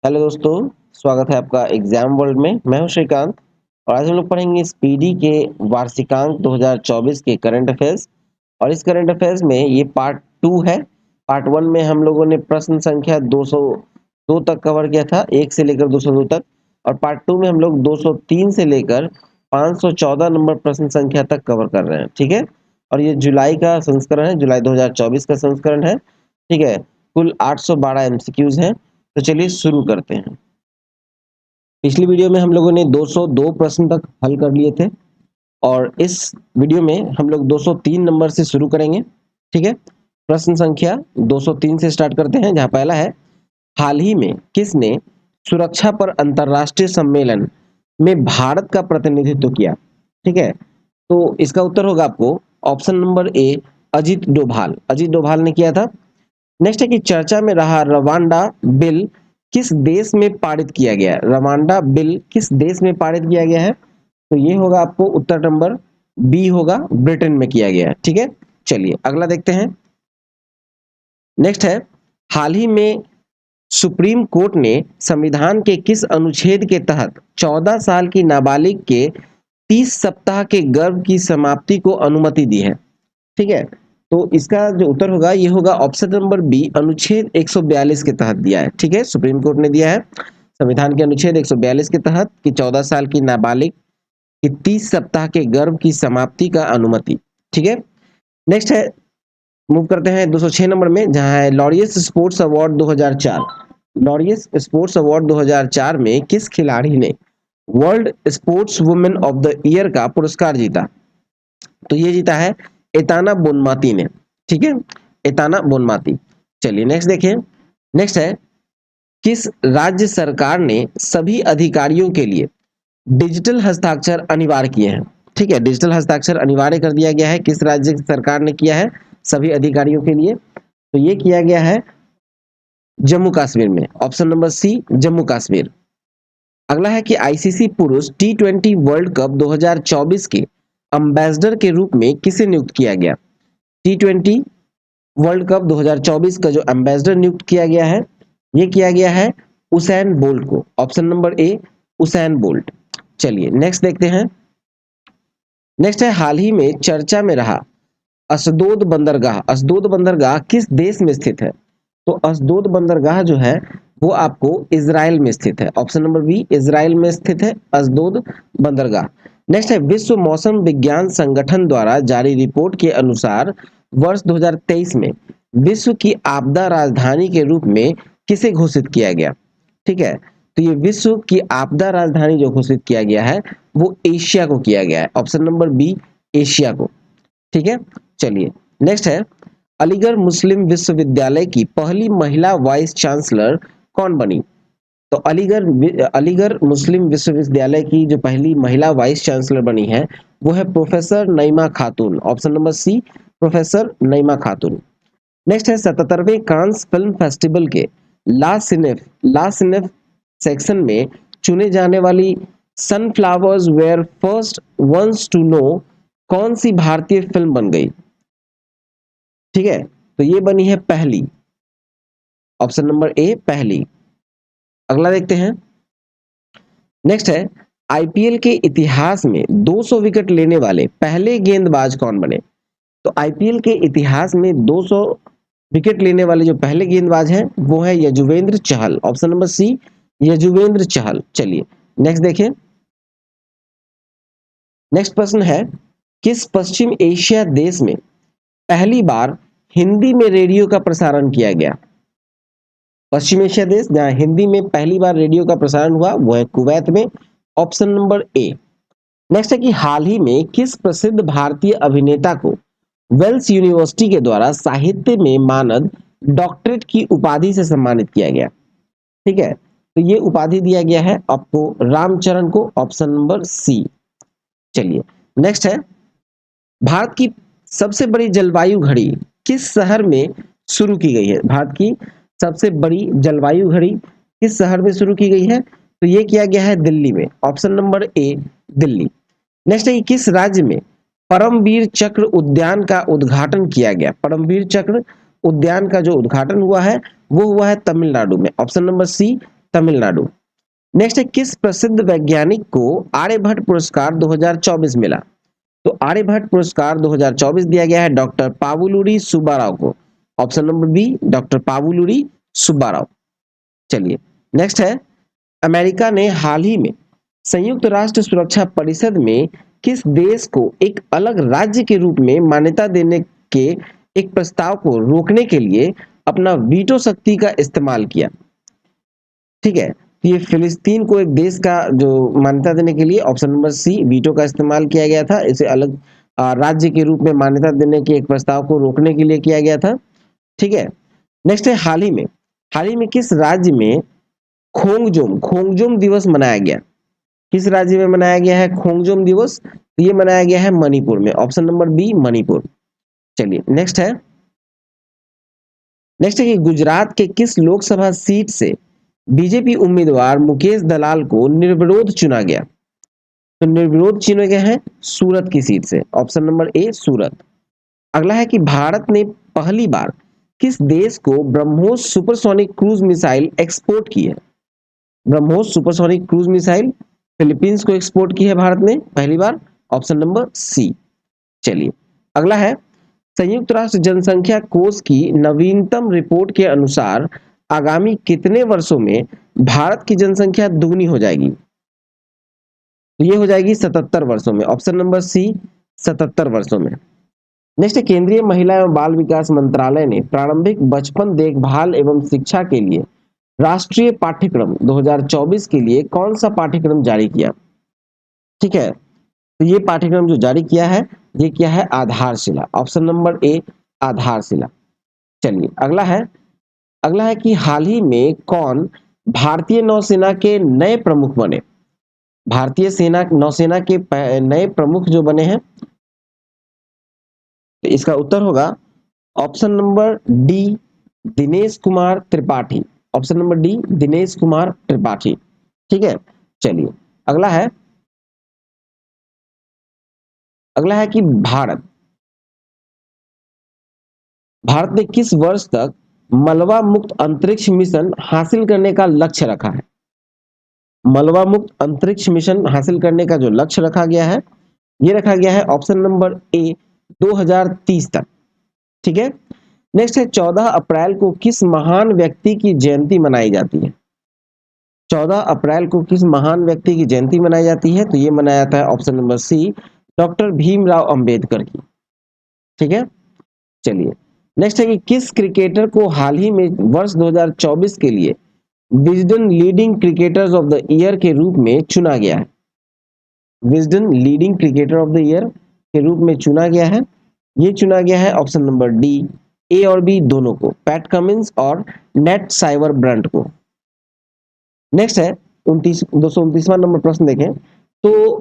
Hello दोस्तों, स्वागत है आपका एग्जाम वर्ल्ड में। मैं हूं श्रीकांत और आज हम लोग पढ़ेंगे स्पीडी के वार्षिकांक 2024 के करंट अफेयर्स। और इस करंट अफेयर्स में ये पार्ट 2 है। पार्ट 1 में हम लोगों ने प्रश्न संख्या 202 तक कवर किया था, 1 से लेकर 202 तक। और पार्ट 2 में हम लोग 203 से लेकर 514 नंबर प्रश्न संख्या तक कवर कर रहे हैं। ठीक है, और ये जुलाई का संस्करण है, जुलाई 2024 का संस्करण है। ठीक है, कुल 812 एमसीक्यूज हैं। तो चलिए शुरू करते हैं। पिछली वीडियो में हम लोगों ने 202 प्रश्न तक हल कर लिए थे और इस वीडियो में हम लोग 203 नंबर से शुरू करेंगे। ठीक है, प्रश्न संख्या 203 से स्टार्ट करते हैं, जहां पहला है, हाल ही में किसने सुरक्षा पर अंतरराष्ट्रीय सम्मेलन में भारत का प्रतिनिधित्व किया? ठीक है, तो इसका उत्तर होगा आपको ऑप्शन नंबर ए, अजीत डोभाल। अजीत डोभाल ने किया था। नेक्स्ट है कि चर्चा में रहा रवांडा बिल किस देश में पारित किया गया है? रवांडा बिल किस देश में पारित किया गया है? तो ये होगा आपको उत्तर नंबर बी होगा, ब्रिटेन में किया गया है। ठीक है, चलिए अगला देखते हैं। नेक्स्ट है, हाल ही में सुप्रीम कोर्ट ने संविधान के किस अनुच्छेद के तहत 14 साल की नाबालिग के 30 सप्ताह के गर्भ की समाप्ति को अनुमति दी है? ठीक है, तो इसका जो उत्तर होगा ये होगा ऑप्शन नंबर बी, अनुच्छेद 142 के तहत दिया है। ठीक है, सुप्रीम कोर्ट ने दिया है संविधान के अनुच्छेद 142 के तहत कि 14 साल की नाबालिग की 30 सप्ताह के गर्भ की समाप्ति का अनुमति। ठीक है, नेक्स्ट है, मूव करते हैं 206 नंबर में, जहां है Laureus sports award 2004। Laureus sports award 2004 में किस खिलाड़ी ने world sports women of the year का पुरस्कार जीता? तो ये जीता है एताना बोनमाती ने। ठीक है, एताना बोनमाती। चलिए नेक्स्ट देखें। नेक्स्ट है, किस राज्य सरकार ने सभी अधिकारियों के लिए डिजिटल हस्ताक्षर अनिवार्य किए हैं? ठीक है, डिजिटल हस्ताक्षर अनिवार्य कर दिया गया है। किस राज्य सरकार ने किया है सभी अधिकारियों के लिए? तो ये किया गया है जम्मू कश्मीर में, option number C, Jammu Kashmir. अगला है कि आईसीसी पुरुष टी20 वर्ल्ड कप 2024 के अम्बेसडर के रूप में किसे नियुक्त किया गया? टी20 वर्ल्ड कप 2024 का जो एम्बेसडर नियुक्त किया गया है, ये किया गया है उसैन बोल्ट को, ऑप्शन नंबर ए, उसैन बोल्ट। चलिए नेक्स्ट देखते हैं। नेक्स्ट है, हाल ही में चर्चा में रहा असदोद बंदरगाह। असदोद बंदरगाह किस देश में स्थित है? तो असदोद बंदरगाह जो है वो आपको इजराइल में स्थित है, ऑप्शन नंबर बी, इजराइल में स्थित है असदोद बंदरगाह। नेक्स्ट है, विश्व मौसम विज्ञान संगठन द्वारा जारी रिपोर्ट के अनुसार वर्ष 2023 में विश्व की आपदा राजधानी के रूप में किसे घोषित किया गया? ठीक है, तो ये विश्व की आपदा राजधानी जो घोषित किया गया है वो एशिया को किया गया है, ऑप्शन नंबर बी, एशिया को। ठीक है, चलिए नेक्स्ट है, अलीगढ़ मुस्लिम विश्वविद्यालय की पहली महिला वाइस चांसलर कौन बनी? तो अलीगढ़ मुस्लिम विश्वविद्यालय की जो पहली महिला वाइस चांसलर बनी है वो है प्रोफेसर नईमा खातून, ऑप्शन नंबर सी, प्रोफेसर नईमा खातून। नेक्स्ट है, 77वें कांस फिल्म फेस्टिवल के ला सिनेफ सेक्शन में चुने जाने वाली sunflowers were first ones to know कौन सी भारतीय फिल्म बन गई? ठीक है, तो ये बनी है पहली, ऑप्शन नंबर ए, पहली। अगला देखते हैं। नेक्स्ट है, आईपीएल के इतिहास में 200 विकेट लेने वाले पहले गेंदबाज कौन बने? तो आईपीएल के इतिहास में 200 विकेट लेने वाले जो पहले गेंदबाज हैं वो है यजुवेंद्र चहल, ऑप्शन नंबर सी, यजुवेंद्र चहल। चलिए नेक्स्ट देखें। नेक्स्ट प्रश्न है, किस पश्चिम एशिया देश में पहली बार हिंदी में रेडियो का प्रसारण किया गया? पश्चिम एशिया देश जहां हिंदी में पहली बार रेडियो का प्रसारण हुआ वो है कुवैत में, ऑप्शन नंबर ए। नेक्स्ट है कि हाल ही में किस प्रसिद्ध भारतीय अभिनेता को वेल्स यूनिवर्सिटी के द्वारा साहित्य में मानद डॉक्टरेट की उपाधि से सम्मानित किया गया? ठीक है, तो ये उपाधि दिया गया है आपको रामचरण को, ऑप्शन नंबर सी। चलिए नेक्स्ट है, भारत की सबसे बड़ी जलवायु घड़ी किस शहर में शुरू की गई है? भारत की सबसे बड़ी जलवायु घड़ी किस शहर में शुरू की गई है? तो ये किया गया है दिल्ली में, ऑप्शन नंबर ए, दिल्ली। नेक्स्ट है, किस राज्य में परमवीर चक्र उद्यान का उद्घाटन किया गया? परमवीर चक्र उद्यान का जो उद्घाटन हुआ है वो हुआ है तमिलनाडु में, option number C, Tamil Nadu. Next है, किस प्रसिद्ध वैज्ञानिक को आर्यभट्ट पुरस्कार 2024 मिला? तो आर्यभट्ट पुरस्कार 2024 दिया गया है डॉक्टर पावुलुरी सुब्बाराव को। Option number B, doctor Pavuluri Subbarao. चलिए नेक्स्ट है, अमेरिका ने हाल ही में संयुक्त राष्ट्र सुरक्षा परिषद में किस देश को एक अलग राज्य के रूप में मान्यता देने के एक प्रस्ताव को रोकने के लिए अपना वीटो शक्ति का इस्तेमाल किया? ठीक है, ये फिलिस्तीन को एक देश का जो मान्यता देने के लिए ऑप्शन नंबर सी वीटो का इस्तेमाल किया गया था। इसे अलग राज्य के रूप में मान्यता देने के एक प्रस्ताव को रोकने के लिए किया गया था। ठीक है, नेक्स्ट है, हाल ही में किस राज्य में खोंगजोम दिवस मनाया गया? किस राज्य में मनाया गया है खोंगजोम दिवस? ये मनाया गया है मणिपुर में। Option number B, Manipur. चलिए नेक्स्ट है, कि गुजरात के किस लोकसभा सीट से बीजेपी उम्मीदवार मुकेश दलाल को निर्विरोध चुना गया? तो निर्विरोध चुने गए हैं सूरत की सीट से। ऑप्शन नंबर ए, सूरत। अगला है कि भारत ने पहली बार किस देश को BrahMos supersonic cruise missile export की है? BrahMos supersonic cruise missile Philippines को एक्सपोर्ट की है भारत ने पहली बार। ऑप्शन नंबर सी। चलिए अगला है, संयुक्त राष्ट्र जनसंख्या कोष की नवीनतम रिपोर्ट के अनुसार आगामी कितने वर्षों में भारत की जनसंख्या दुगनी हो जाएगी? तो ये हो जाएगी 77 वर्षों में। ऑप्शन नंबर सी, 77 वर्षों में। नेक्स्ट है, केंद्रीय महिला एवं बाल विकास मंत्रालय ने प्रारंभिक बचपन देखभाल एवं शिक्षा के लिए राष्ट्रीय पाठ्यक्रम 2024 के लिए कौन सा पाठ्यक्रम जारी किया? ठीक है, तो ये पाठ्यक्रम जो जारी किया है ये क्या है? आधारशिला। ऑप्शन नंबर ए, आधारशिला। चलिए अगला है कि हाल ही में कौन भारतीय नौसेना के नए प्रमुख बने? भारतीय सेना नौसेना के नए प्रमुख जो बने हैं, तो इसका उत्तर होगा option number D, Dinesh Kumar Tripathi. Option number D, Dinesh Kumar Tripathi. ठीक है, चलिए अगला है कि भारत ने किस वर्ष तक मलबा मुक्त अंतरिक्ष मिशन हासिल करने का लक्ष्य रखा है? मलबा मुक्त अंतरिक्ष मिशन हासिल करने का जो लक्ष्य रखा गया है, ये रखा गया है ऑप्शन नंबर ए, 2030 तक। ठीक है, नेक्स्ट है, 14 अप्रैल को किस महान व्यक्ति की जयंती मनाई जाती है? 14 अप्रैल को किस महान व्यक्ति की जयंती मनाई जाती है? तो ये मनाया जाता है option number C, doctor Bhimrao Ambedkar की। ठीक है, चलिए नेक्स्ट है कि किस क्रिकेटर को हाल ही में वर्ष 2024 के लिए Wisden leading cricketers of the year के रूप में चुना गया है? Wisden leading cricketer of the year के रूप में चुना गया है, ये चुना गया है ऑप्शन नंबर डी, ए और बी दोनों को, पैट कमिंस और नेट साइबर ब्रंट को। नेक्स्ट है 229वां नंबर प्रश्न देखें तो,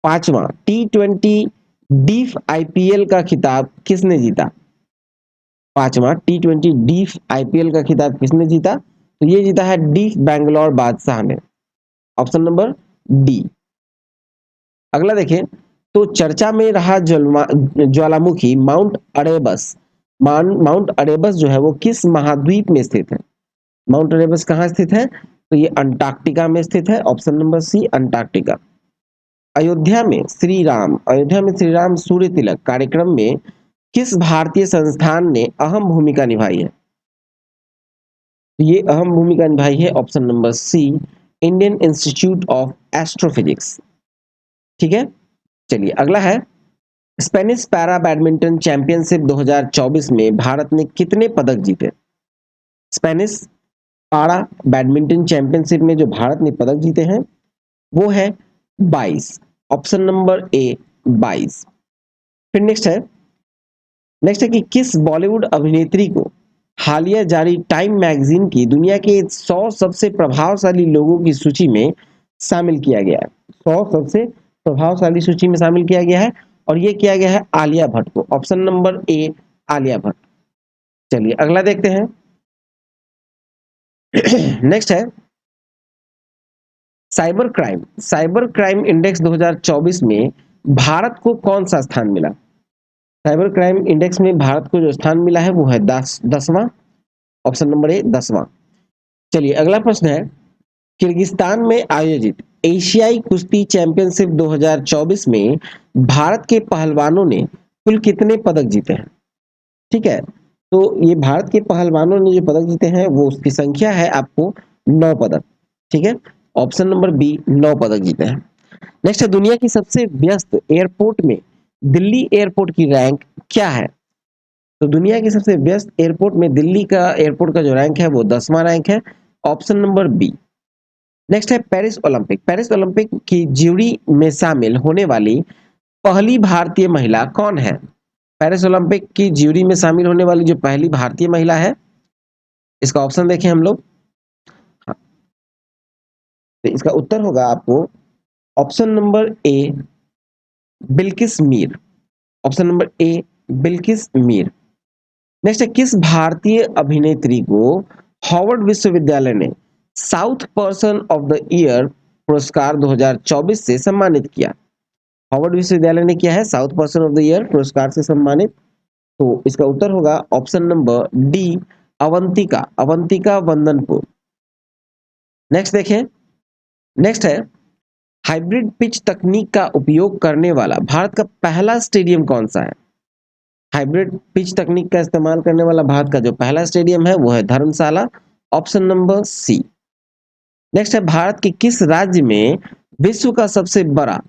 पांचवा T20 डीफ आईपीएल का खिताब किसने जीता? पांचवा T20 डीफ आईपीएल का खिताब किसने जीता? तो ये जीता है डीफ बैंगलोर बादशाह ने। Option number D. अगला देखें तो, चर्चा में रहा ज्वालामुखी माउंट अरेबस जो है वो किस महाद्वीप में स्थित है? माउंट अरेबस कहाँ स्थित है? तो ये अंटार्कटिका में स्थित है। Option number C, Antarctica. Ayodhya में श्री राम सूर्य तिलक कार्यक्रम में किस भारतीय संस्थान ने अहम भूमिका निभाई है? ये अहम भूमिका निभाई है option number C, Indian Institute of Astrophysics. ठीक है, चलिए अगला है, स्पेनिश पैरा बैडमिंटन चैंपियनशिप 2024 में भारत ने कितने पदक जीते? स्पेनिश पैरा बैडमिंटन चैंपियनशिप में जो भारत ने पदक जीते हैं वो है 22। ऑप्शन नंबर ए, 22। फिर नेक्स्ट है कि किस बॉलीवुड अभिनेत्री को हालिया जारी टाइम मैगजीन की दुनिया के 100 सबसे प्रभावशाली लोगों की सूची में शामिल किया गया है? 100 सबसे प्रभावशाली सूची में शामिल किया गया है और ये किया गया है आलिया भट्ट को। ऑप्शन नंबर ए, आलिया भट्ट। चलिए अगला देखते हैं। नेक्स्ट है, साइबर क्राइम इंडेक्स 2024 में भारत को कौन सा स्थान मिला? साइबर क्राइम इंडेक्स में भारत को जो स्थान मिला है वो है 10वां। ऑप्शन नंबर ए, 10वां। चलिए अगला प्रश्न है, किर्गिस्तान में आयोजित एशियाई कुश्ती चैंपियनशिप 2024 में भारत के पहलवानों ने कुल कितने पदक जीते हैं? ठीक है, तो ये भारत के पहलवानों ने जो पदक जीते हैं वो उसकी संख्या है आपको 9 पदक। ठीक है, ऑप्शन नंबर बी 9 पदक जीते हैं। नेक्स्ट है, दुनिया की सबसे व्यस्त एयरपोर्ट में दिल्ली एयरपोर्ट की रैंक क्या है? तो दुनिया की सबसे व्यस्त एयरपोर्ट में दिल्ली का एयरपोर्ट का जो रैंक है वो 10वां रैंक है, ऑप्शन नंबर बी। नेक्स्ट है पेरिस ओलंपिक। पेरिस ओलंपिक की ज्यूरी में शामिल होने वाली पहली भारतीय महिला कौन है? पेरिस ओलंपिक की ज्यूरी में शामिल होने वाली जो पहली भारतीय महिला है, इसका ऑप्शन देखें हम लोग। हाँ, तो इसका उत्तर होगा आपको ऑप्शन नंबर ए बिल्किस मीर। ऑप्शन नंबर ए बिल्किस मीर। नेक्स्ट है, किस भारतीय अभिनेत्री को हार्वर्ड विश्वविद्यालय ने south person of the year पुरस्कार 2024 से सम्मानित किया? हार्वर्ड विश्वविद्यालय ने किया है south person of the year पुरस्कार से सम्मानित। तो इसका उत्तर होगा option number D Avantika, Avantika Vandanpur. Next देखें, नेक्स्ट है, हाइब्रिड पिच तकनीक का उपयोग करने वाला भारत का पहला स्टेडियम कौन सा है? हाइब्रिड पिच तकनीक का इस्तेमाल करने वाला भारत का जो पहला स्टेडियम है वो है धर्मशाला, ऑप्शन नंबर सी। नेक्स्ट है, भारत के किस राज्य में विश्व का सबसे बड़ा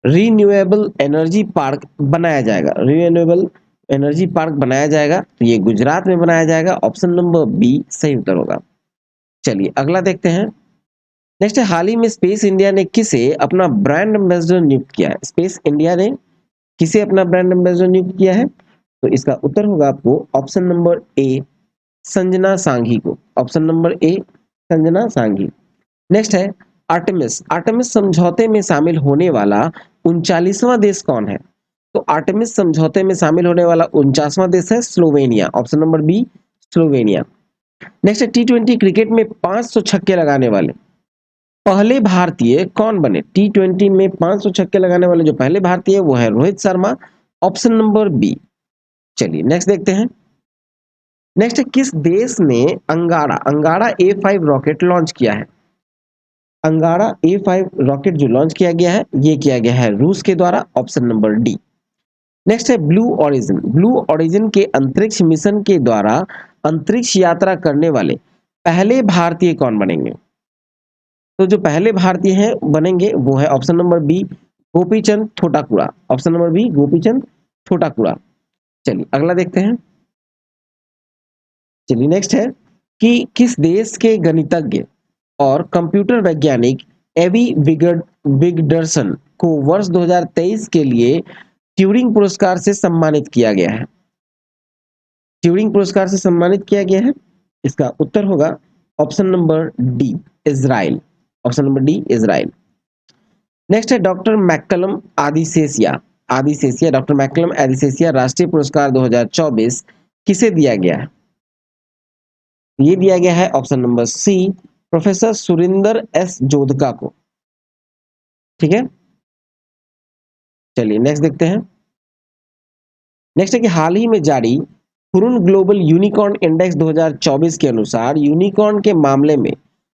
रीन्यूएबल एनर्जी पार्क बनाया जाएगा? रीन्यूएबल एनर्जी पार्क बनाया जाएगा, तो ये गुजरात में बनाया जाएगा, ऑप्शन नंबर बी सही उत्तर होगा। चलिए अगला देखते हैं। नेक्स्ट है, हाल ही में स्पेस इंडिया ने किसे अपना ब्रांड एम्बेसडर नियुक्त किया है? स्पेस इंडिया ने किसे अपना ब्रांड एम्बेसडर नियुक्त किया है? तो इसका उत्तर होगा आपको option number A Sanjana Sanghi को, option number A Sanjana Sanghi. Next है, आर्टेमिस। आर्टेमिस समझौते में शामिल होने वाला 39वां देश कौन है? तो आर्टेमिस समझौते में शामिल होने वाला 49वां देश है Slovenia, option number B Slovenia. Next है, टी20 क्रिकेट में 500 छक्के लगाने वाले पहले भारतीय कौन बने? टी20 में 500 छक्के लगाने वाले जो पहले भारतीय वो है Rohit Sharma, option number B. चलिए नेक्स्ट देखते हैं। नेक्स्ट है, किस देश ने अंगारा अंगारा A5 रॉकेट लॉन्च किया है? अंगारा A5 रॉकेट जो लॉन्च किया गया है ये किया गया है रूस के द्वारा, ऑप्शन नंबर डी। नेक्स्ट है, ब्लू ओरिजिन। ब्लू ओरिजिन के अंतरिक्ष मिशन के द्वारा अंतरिक्ष यात्रा करने वाले पहले भारतीय कौन बनेंगे? तो जो पहले भारतीय हैं बनेंगे वो है option number B Gopichand Thotakura, option number B Gopichand Thotakura. चलिए अगला देखते हैं। चलिए नेक्स्ट है कि किस देश के गणितज्ञ और कंप्यूटर वैज्ञानिक एवी विगडरसन को वर्ष 2023 के लिए ट्यूरिंग पुरस्कार से सम्मानित किया गया है? ट्यूरिंग पुरस्कार से सम्मानित किया गया है, इसका उत्तर होगा option number D Israel, option number D Israel. Next है, डॉक्टर मैकलम आदिसेसिया। आदिसेसिया डॉक्टर मैकलम आदिसेसिया राष्ट्रीय पुरस्कार 2024 किसे दिया गया है? ये दिया गया है option number C professor Surinder S Jodhka को। ठीक है, चलिए नेक्स्ट देखते हैं। नेक्स्ट है कि हाल ही में जारी हुरुन ग्लोबल यूनिकॉर्न इंडेक्स 2024 के अनुसार यूनिकॉर्न के मामले में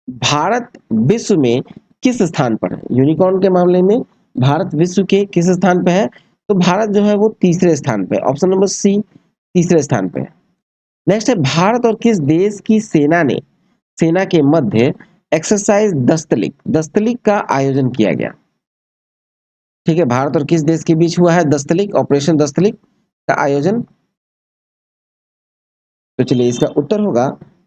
भारत विश्व में किस स्थान पर है? यूनिकॉर्न के मामले में भारत विश्व के किस स्थान पर है? तो भारत जो है वो तीसरे स्थान पे, ऑप्शन नंबर सी तीसरे स्थान पे है। नेक्स्ट है, भारत और किस देश की सेना के मध्य एक्सरसाइज दस्तलिक दस्तलिक का आयोजन किया गया? ठीक है, भारत और किस देश के बीच हुआ है दस्तलिक, ऑपरेशन दस्तलिक का आयोजन? तो चलिए इसका उत्तर होगा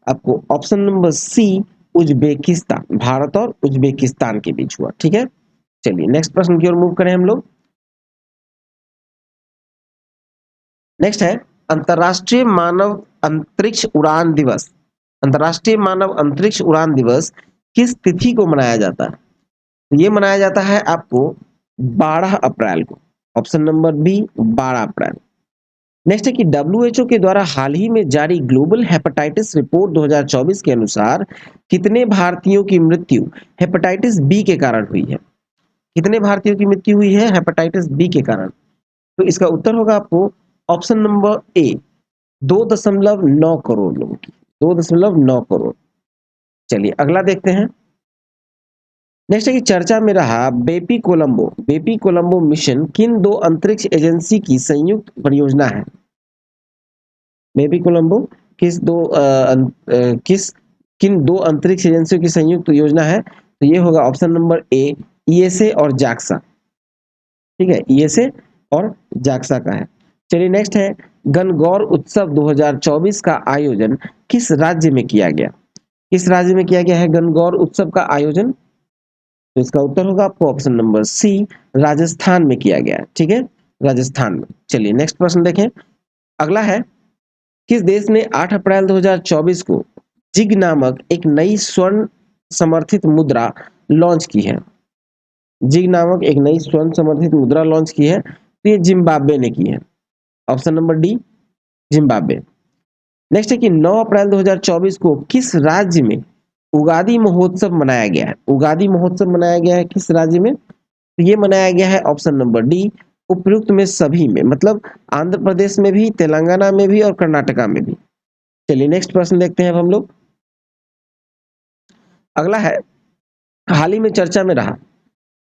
आपको option number C Uzbekistan, Bharat और उज्बेकिस्तान के बीच हुआ। ठीक है, चलिए नेक्स्ट प्रश्न की ओर मूव करें हम लोग। नेक्स्ट है, अंतरराष्ट्रीय मानव अंतरिक्ष उड़ान दिवस। अंतरराष्ट्रीय मानव अंतरिक्ष उड़ान दिवस किस तिथि को मनाया जाता है? ये मनाया जाता है आपको 12 अप्रैल को, ऑप्शन नंबर बी 12 अप्रैल। नेक्स्ट है कि डब्ल्यूएचओ के द्वारा हाल ही में जारी ग्लोबल हेपेटाइटिस रिपोर्ट 2024 के अनुसार कितने भारतीयों की मृत्यु हेपेटाइटिस बी के कारण हुई है? कितने भारतीयों की मृत्यु हुई है हेपेटाइटिस बी के कारण? तो इसका उत्तर होगा आपको ऑप्शन नंबर ए 2.9 करोड़ लोगों की, 2.9 करोड़। चलिए अगला देखते हैं। नेक्स्ट है कि चर्चा में रहा बेपी कोलंबो। बेपी कोलंबो मिशन किन दो अंतरिक्ष एजेंसी की संयुक्त परियोजना है? बेपी कोलंबो किस दो किस किन दो अंतरिक्ष एजेंसियों की संयुक्त योजना है? तो ये होगा ऑप्शन नंबर ए, ईएसए और जाक्सा। ठीक है, ईएसए और जाक्सा का है। चलिए नेक्स्ट है, गणगौर उत्सव 2024 का आयोजन किस राज्य में किया गया? किस राज्य में किया गया है गणगौर उत्सव का आयोजन? तो इसका उत्तर होगा आपको ऑप्शन नंबर सी, राजस्थान में किया गया है। ठीक है, राजस्थान में। चलिए नेक्स्ट प्रश्न देखें। अगला है, किस देश ने 8 अप्रैल 2024 को जिग नामक एक नई स्वर्ण समर्थित मुद्रा लॉन्च की है? जिग नामक एक नई स्वर्ण समर्थित मुद्रा लॉन्च की है, तो ये जिम्बाब्वे ने की है। Option number D, Zimbabwe. Next है कि 9 अप्रैल 2024 को किस राज्य में उगादी महोत्सव मनाया गया है? उगादी महोत्सव मनाया गया है किस राज्य में? तो ये मनाया गया है ऑप्शन नंबर डी, उपयुक्त में सभी में, मतलब आंध्र प्रदेश में भी, तेलंगाना में भी और कर्नाटका में भी। चलिए नेक्स्ट प्रश्न देखते हैं अब हम लोग। अगला है, हाल ही में चर्चा में रहा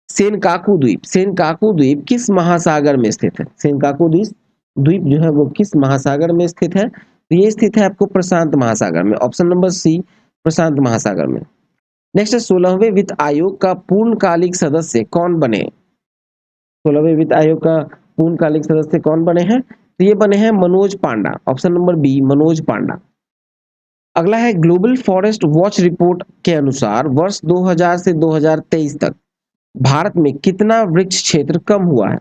सेनकाकू द्वीप। सेनकाकू द्वीप किस महासागर में स्थित है? सेनकाकू द्वीप द्वीप जो है वो किस महासागर में स्थित है? तो ये स्थित है आपको प्रशांत महासागर में। ऑप्शन नंबर सी, प्रशांत महासागर में। नेक्स्ट है, 16वें वित्त आयोग का पूर्णकालिक सदस्य कौन बने? 16वें वित्त आयोग का पूर्णकालिक सदस्य कौन बने हैं? तो ये बने हैं मनोज पांडा। ऑप्शन नंबर बी, मनोज पांडा। अगला है, ग्लोबल फॉरेस्ट वॉच रिपोर्ट के अनुसार वर्ष 2000 से 2023 तक भारत में कितना वृक्ष क्षेत्र कम हुआ है?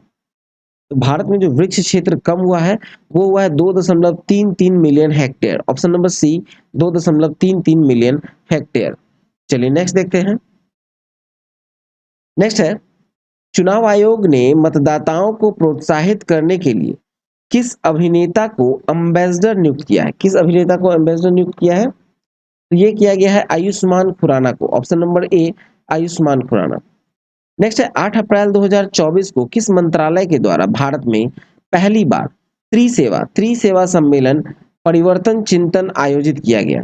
तो भारत में जो वृक्ष क्षेत्र कम हुआ है वो हुआ है 2.33 million hectare. Option number C, 2.33 million hectare. चलिए नेक्स्ट देखते हैं। नेक्स्ट है, चुनाव आयोग ने मतदाताओं को प्रोत्साहित करने के लिए किस अभिनेता को एम्बेसडर नियुक्त किया है? किस अभिनेता को एम्बेसडर नियुक्त किया है? तो ये किया गया है आयुष्मान खुराना को। Option number A, Ayushmann Khurrana. Next है, 8 अप्रैल 2024 को किस मंत्रालय के द्वारा भारत में पहली बार त्रिसेवा सम्मेलन परिवर्तन चिंतन आयोजित किया गया?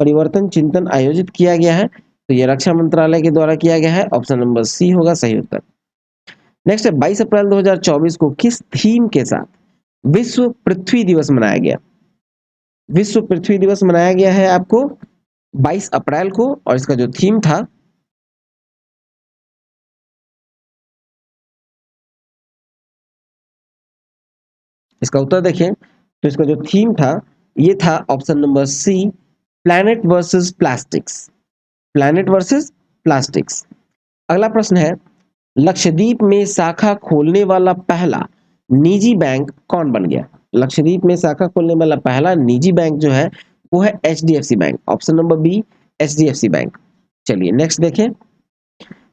परिवर्तन चिंतन आयोजित किया गया है, तो ये रक्षा मंत्रालय के द्वारा किया गया है। ऑप्शन नंबर सी होगा सही उत्तर। नेक्स्ट है, 22 अप्रैल 2024 को किस थीम के साथ विश्व पृथ्वी दिवस मनाया गया? विश्व पृथ्वी दिवस मनाया गया है आपको 22 अप्रैल को, और इसका जो थीम था, इसका उत्तर देखें तो इसका जो थीम था ये था option number C, planet versus plastics. Planet versus plastics. अगला प्रश्न है, लक्षद्वीप में शाखा खोलने वाला पहला निजी बैंक कौन बन गया? लक्षद्वीप में शाखा खोलने वाला पहला निजी बैंक जो है वो है HDFC bank. Option number B, HDFC bank. चलिए नेक्स्ट देखें।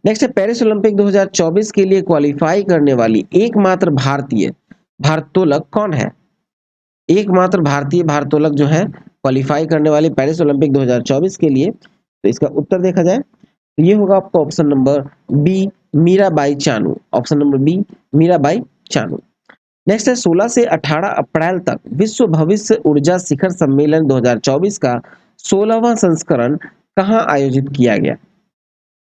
नेक्स्ट है, पेरिस ओलंपिक 2024 के लिए क्वालिफाई करने वाली एकमात्र भारतीय भारोत्तोलक कौन है? एकमात्र भारतीय भारोत्तोलक जो है क्वालिफाई करने वाले पेरिस ओलंपिक 2024 के लिए, तो इसका उत्तर देखा जाए तो ये होगा आपका option number B, Mirabai Chanu. Option number B, Mirabai Chanu. Next है, 16 से 18 अप्रैल तक विश्व भविष्य ऊर्जा शिखर सम्मेलन 2024 का 16वां संस्करण कहाँ आयोजित किया गया?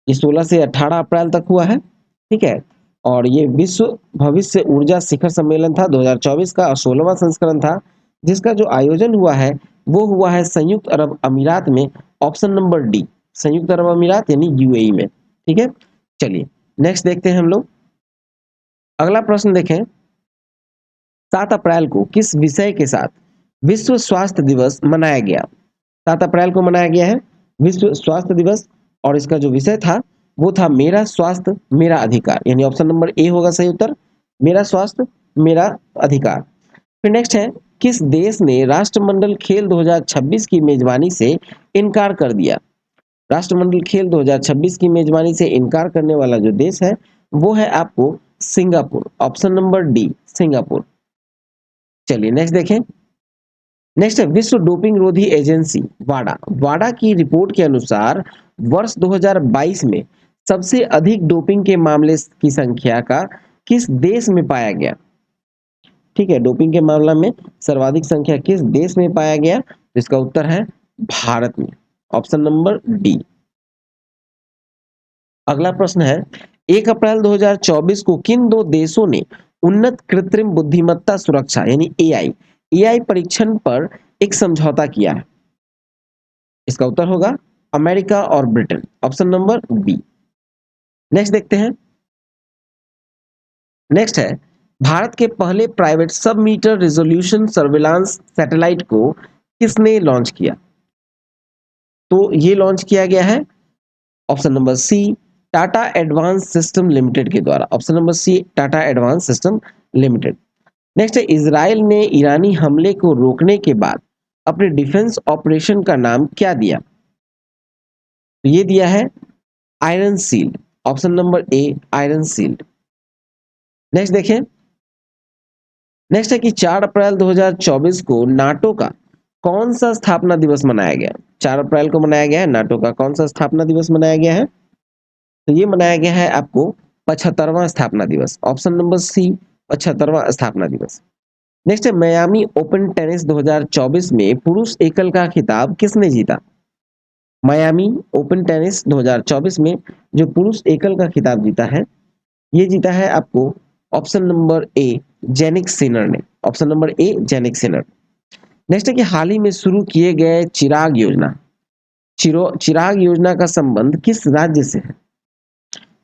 ये 16 से 18 अप्रैल तक हुआ है। ठीक है, और ये विश्व भविष्य ऊर्जा शिखर सम्मेलन था 2024 का, और 16वां संस्करण था, जिसका जो आयोजन हुआ है वो हुआ है संयुक्त अरब अमीरात में। ऑप्शन नंबर डी, संयुक्त अरब अमीरात यानी यूएई में। ठीक है, चलिए नेक्स्ट देखते हैं हम लोग। अगला प्रश्न देखें, 7 अप्रैल को किस विषय के साथ विश्व स्वास्थ्य दिवस मनाया गया? 7 अप्रैल को मनाया गया है विश्व स्वास्थ्य दिवस, और इसका जो विषय था वो था मेरा स्वास्थ्य मेरा अधिकार, यानी ऑप्शन नंबर ए होगा सही उत्तर, मेरा स्वास्थ्य मेरा अधिकार। फिर नेक्स्ट है, किस देश ने राष्ट्रमंडल खेल 2026 की मेजबानी से इनकार कर दिया? राष्ट्रमंडल खेल 2026 की मेजबानी से इनकार करने वाला जो देश है वो है आपको Singapore. Option number D, Singapore. चलिए नेक्स्ट देखें। नेक्स्ट है, विश्व डोपिंग रोधी एजेंसी वाडा। वाडा की रिपोर्ट के अनुसार वर्ष 2022 में सबसे अधिक डोपिंग के मामले की संख्या का किस देश में पाया गया? ठीक है, डोपिंग के मामला में सर्वाधिक संख्या किस देश में पाया गया? इसका उत्तर है भारत में। Option number D. अगला प्रश्न है, 1 अप्रैल 2024 को किन दो देशों ने उन्नत कृत्रिम बुद्धिमत्ता सुरक्षा यानी एआई एआई परीक्षण पर एक समझौता किया है? इसका उत्तर होगा अमेरिका और Britain, option number B. Next देखते हैं। नेक्स्ट है, भारत के पहले प्राइवेट सब मीटर रिजोल्यूशन सर्विलांस सैटेलाइट को किसने लॉन्च किया? तो ये लॉन्च किया गया है option number C, Tata advance system limited के द्वारा, option number C Tata advance system limited. Next है, इजराइल ने ईरानी हमले को रोकने के बाद अपने डिफेंस ऑपरेशन का नाम क्या दिया? तो ये दिया है iron shield, option number A iron shield. Next देखें। नेक्स्ट है कि 4 अप्रैल 2024 को नाटो का कौन सा स्थापना दिवस मनाया गया? 4 अप्रैल को मनाया गया है नाटो का कौन सा स्थापना दिवस मनाया गया है? तो ये मनाया गया है आपको 75वां स्थापना दिवस, ऑप्शन नंबर सी 75वां स्थापना दिवस। नेक्स्ट है, मियामी ओपन टेनिस 2024 में पुरुष एकल का खिताब किसने जीता? मियामी ओपन टेनिस 2024 में जो पुरुष एकल का खिताब जीता है, ये जीता है आपको option number A Jannik Sinner ने, option number A Jannik Sinner. Next है कि हाल ही में शुरू किए गए चिराग योजना, चिराग योजना का संबंध किस राज्य से है?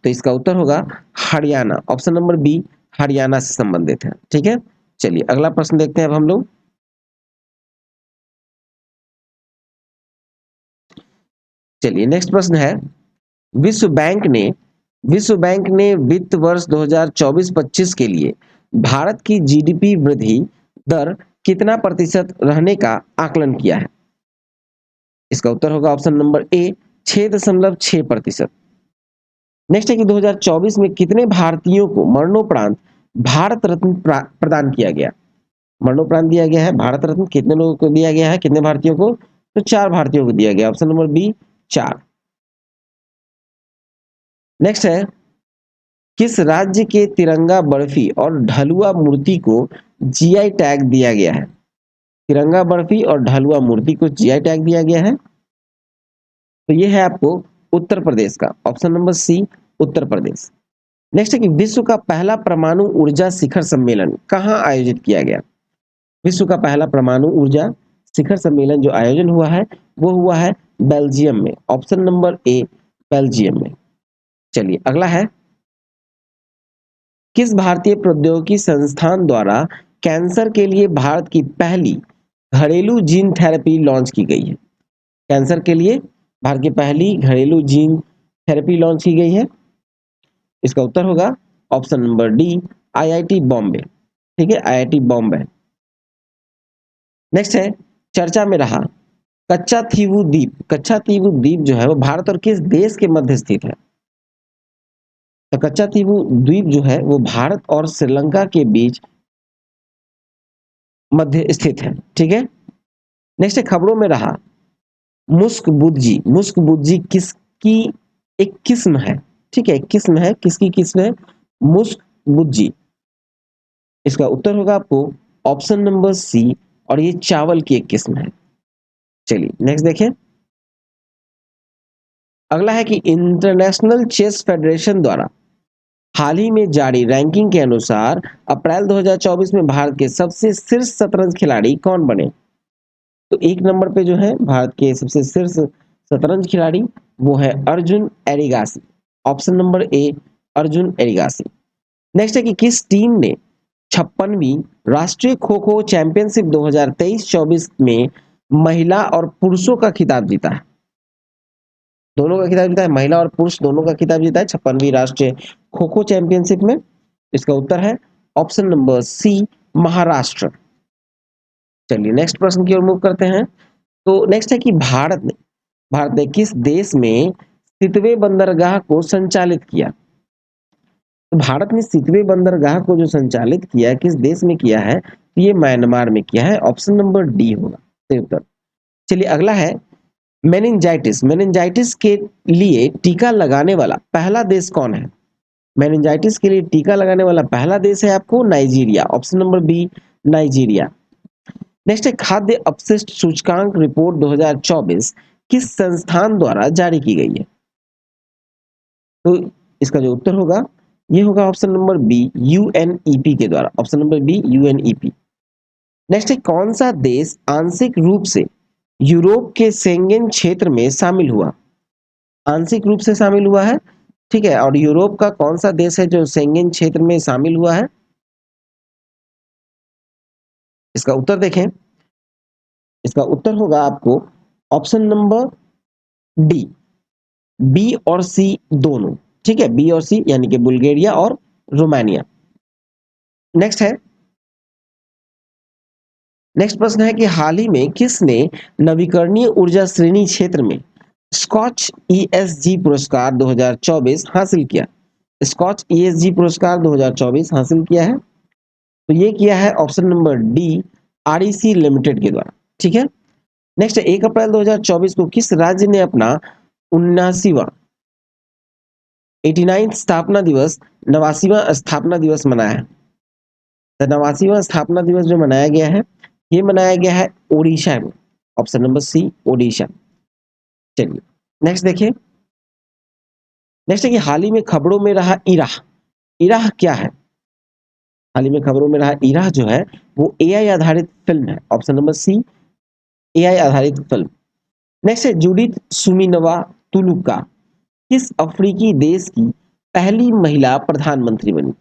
तो इसका उत्तर होगा Haryana, option number B Haryana से संबंधित है। ठीक है, चलिए अगला प्रश्न देखते हैं अब हम लोग। चलिए नेक्स्ट प्रश्न है, विश्व बैंक ने वित्त वर्ष 2024-25 के लिए भारत की जीडीपी वृद्धि दर कितना प्रतिशत रहने का आकलन किया है? इसका उत्तर होगा ऑप्शन नंबर ए 6.6%। नेक्स्ट है कि 2024 में कितने भारतीयों को मरणोपरांत भारत रत्न प्रदान किया गया? मरणोपरांत दिया गया है भारत रत्न कितने लोगों को दिया गया है, कितने भारतीयों को? तो 4 भारतीयों को दिया गया, ऑप्शन नंबर बी 4। नेक्स्ट है, किस राज्य के तिरंगा बर्फी और ढलुआ मूर्ति को जीआई टैग दिया गया है? तिरंगा बर्फी और ढलुआ मूर्ति को जीआई टैग दिया गया है, तो ये है आपको उत्तर प्रदेश का, ऑप्शन नंबर सी उत्तर प्रदेश। नेक्स्ट है कि विश्व का पहला परमाणु ऊर्जा शिखर सम्मेलन कहाँ आयोजित किया गया? विश्व का पहला परमाणु ऊर्जा शिखर सम्मेलन जो आयोजन हुआ है वो हुआ है बेल्जियम में, ऑप्शन नंबर ए बेल्जियम में। चलिए अगला है, किस भारतीय प्रौद्योगिकी संस्थान द्वारा कैंसर के लिए भारत की पहली घरेलू जीन थेरेपी लॉन्च की गई है? कैंसर के लिए भारत की पहली घरेलू जीन थेरेपी लॉन्च की गई है, इसका उत्तर होगा option number D IIT Bombay. ठीक है, आईआईटी बॉम्बे। नेक्स्ट है, चर्चा में रहा कच्चा तीवु द्वीप जो है वो भारत और किस देश के मध्य स्थित है? तो कच्चा तीवु द्वीप जो है वो भारत और श्रीलंका के बीच मध्य स्थित है। ठीक है, नेक्स्ट है, खबरों में रहा मुस्क बुज्जी किसकी एक किस्म है? ठीक है, एक किस्म है, किसकी किस्म है? मुस्क बुज्जी। इसका उत्तर होगा आपको ऑप्शन नंबर सी, और ये चावल की एक किस्म है। चलिए नेक्स्ट देखें। अगला है कि इंटरनेशनल चेस फेडरेशन द्वारा हाल ही में जारी रैंकिंग के अनुसार अप्रैल 2024 में भारत के सबसे शीर्ष शतरंज खिलाड़ी कौन बने? तो एक नंबर पे जो है भारत के सबसे शीर्ष शतरंज खिलाड़ी वो है अर्जुन एरिगासी, ऑप्शन नंबर ए अर्जुन एरिगासी। नेक्स्ट है कि किस टीम ने 56वीं राष्ट्रीय खो खो चैंपियनशिप 2023-24 में महिला और पुरुषों का खिताब जीता है? दोनों का खिताब जीता है, महिला और पुरुष दोनों का खिताब जीता है 56वीं राष्ट्रीय खो खो चैंपियनशिप में। इसका उत्तर है ऑप्शन नंबर सी महाराष्ट्र। चलिए नेक्स्ट प्रश्न की ओर मूव करते हैं। तो नेक्स्ट है कि भारत ने किस देश में सितवे बंदरगाह को संचालित किया? तो भारत ने सितवे बंदरगाह को जो संचालित किया किस देश में किया है? तो ये म्यांमार में किया है, ऑप्शन नंबर डी होगा सही उत्तर। चलिए अगला है, मेनिंजाइटिस के लिए टीका लगाने वाला पहला देश कौन है? मेनिंजाइटिस के लिए टीका लगाने वाला पहला देश है आपको Nigeria, option number B Nigeria. Next है, खाद्य अपशिष्ट सूचकांक रिपोर्ट 2024 किस संस्थान द्वारा जारी की गई है? तो इसका जो उत्तर होगा ये होगा ऑप्शन नंबर बी, यूएनईपी के द्वारा। Option number B, UNEP. Next है, कौन सा देश आंशिक रूप से यूरोप के शेंगेन क्षेत्र में शामिल हुआ? आंशिक रूप से शामिल हुआ है, ठीक है। और यूरोप का कौन सा देश है जो शेंगेन क्षेत्र में शामिल हुआ है? इसका उत्तर देखें। इसका उत्तर होगा आपको ऑप्शन नंबर डी, बी और सी दोनों, ठीक है। बी और सी यानी कि बुल्गारिया और रोमानिया। नेक्स्ट है, नेक्स्ट प्रश्न है कि हाल ही में किसने नवीकरणीय ऊर्जा श्रेणी क्षेत्र में स्कॉच ईएसजी पुरस्कार 2024 हासिल किया? स्कॉच ईएसजी पुरस्कार 2024 हासिल किया है, तो ये किया है option number D, REC limited के द्वारा, ठीक है। नेक्स्ट है, 1 अप्रैल 2024 को किस राज्य ने अपना 79वां 89 स्थापना दिवस, 89वां स्थापना दिवस मनाया है? तो 89वां स्थापना दिवस जो मनाया गया है, ये मनाया गया है ओडिशा में। Option number C, Odisha. चलिए नेक्स्ट देखिए। नेक्स्ट है कि हाल ही में खबरों में रहा इराह, इराह क्या है? हाल ही में खबरों में रहा इराह जो है वो एआई आधारित फिल्म है। ऑप्शन नंबर सी, एआई आधारित फिल्म। नेक्स्ट है, जूडिथ सुमिनवा तुलुका किस अफ्रीकी देश की पहली महिला प्रधानमंत्री बनी?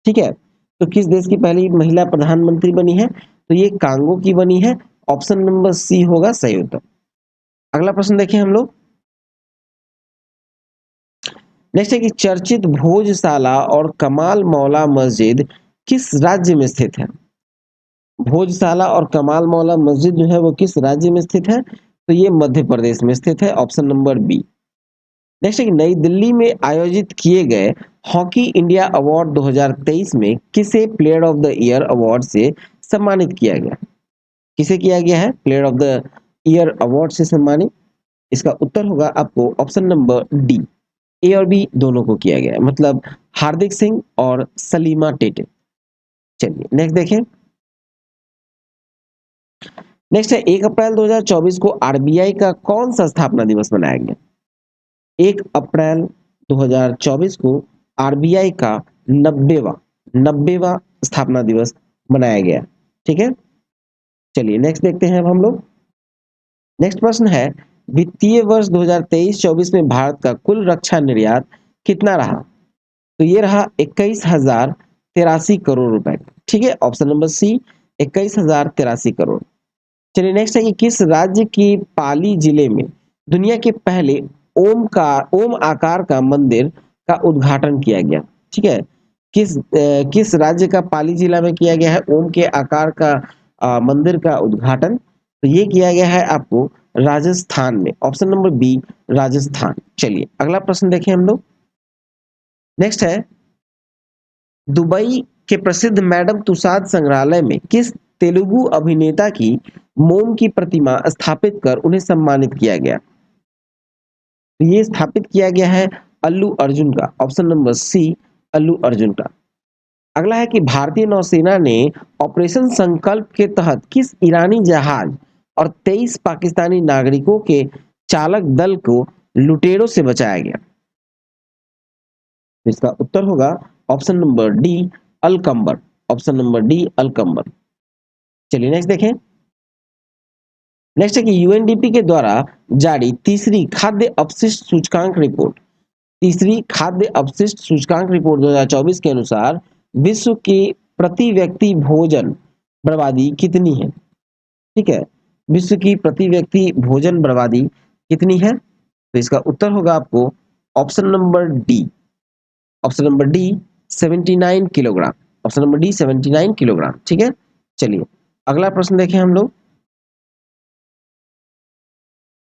ठीक है, तो किस देश की पहली महिला प्रधानमंत्री बनी है? तो ये कांगो की बनी है। ऑप्शन नंबर सी होगा सही उत्तर। अगला प्रश्न देखें हम लोग। नेक्स्ट है कि चर्चित भोजशाला और कमाल मौला मस्जिद किस राज्य में स्थित है? भोजशाला और कमाल मौला मस्जिद जो है वो किस राज्य में स्थित है? तो ये मध्य प्रदेश में स्थित है। Option number B. नेक्स्ट है कि नई दिल्ली में आयोजित किए गए हॉकी इंडिया अवार्ड 2023 में किसे player of the year award से सम्मानित किया गया? किसे किया गया है player of the year award से सम्मानित? इसका उत्तर होगा आपको ऑप्शन नंबर डी, ए और बी दोनों को किया गया है, मतलब हार्दिक सिंह और सलीमा टेटे। चलिए नेक्स्ट देखें। नेक्स्ट है, 1 अप्रैल 2024 को आरबीआई का कौन सा स्थापना दिवस मनाया गया? 1 अप्रैल 2024 को आरबीआई का 90वां स्थापना दिवस मनाया गया, ठीक है। चलिए नेक्स्ट देखते हैं अब हम लोग। नेक्स्ट प्रश्न है, वित्तीय वर्ष 2023-24 में भारत का कुल रक्षा निर्यात कितना रहा? तो ये रहा 21,083 करोड़ रुपए, ठीक है। Option number C, 21,083 crore. चलिए नेक्स्ट है कि किस राज्य की पाली जिले में दुनिया के पहले ओम आकार का मंदिर का उद्घाटन किया गया? ठीक है, किस राज्य का पाली जिला में किया गया है ओम के आकार का मंदिर का उद्घाटन? तो ये किया गया है आपको राजस्थान में। Option number B, Rajasthan. चलिए अगला प्रश्न देखें हम लोग। नेक्स्ट है, दुबई के प्रसिद्ध मैडम तुसाद संग्रहालय में किस तेलुगु अभिनेता की मोम की प्रतिमा स्थापित कर उन्हें सम्मानित किया गया? तो ये स्थापित किया गया है अल्लू अर्जुन का। ऑप्शन नंबर सी, अल्लू अर्जुन का। अगला है कि भारतीय नौसेना ने ऑपरेशन संकल्प के तहत किस ईरानी जहाज और 23 पाकिस्तानी नागरिकों के चालक दल को लुटेरों से बचाया गया? इसका उत्तर होगा ऑप्शन नंबर डी, अलकंबर। ऑप्शन नंबर डी, अलकंबर। चलिए नेक्स्ट देखें। नेक्स्ट है कि यूएनडीपी के द्वारा जारी तीसरी खाद्य अपशिष्ट सूचकांक रिपोर्ट, तीसरी खाद्य अपशिष्ट सूचकांक रिपोर्ट 2024 के अनुसार विश्व की प्रति व्यक्ति भोजन बर्बादी कितनी है? ठीक है, विश्व की प्रति व्यक्ति भोजन बर्बादी कितनी है? तो इसका उत्तर होगा आपको option number D, option number D 79 kilogram. Option number D 79 kilogram, ठीक है। चलिए अगला प्रश्न देखें हम लोग।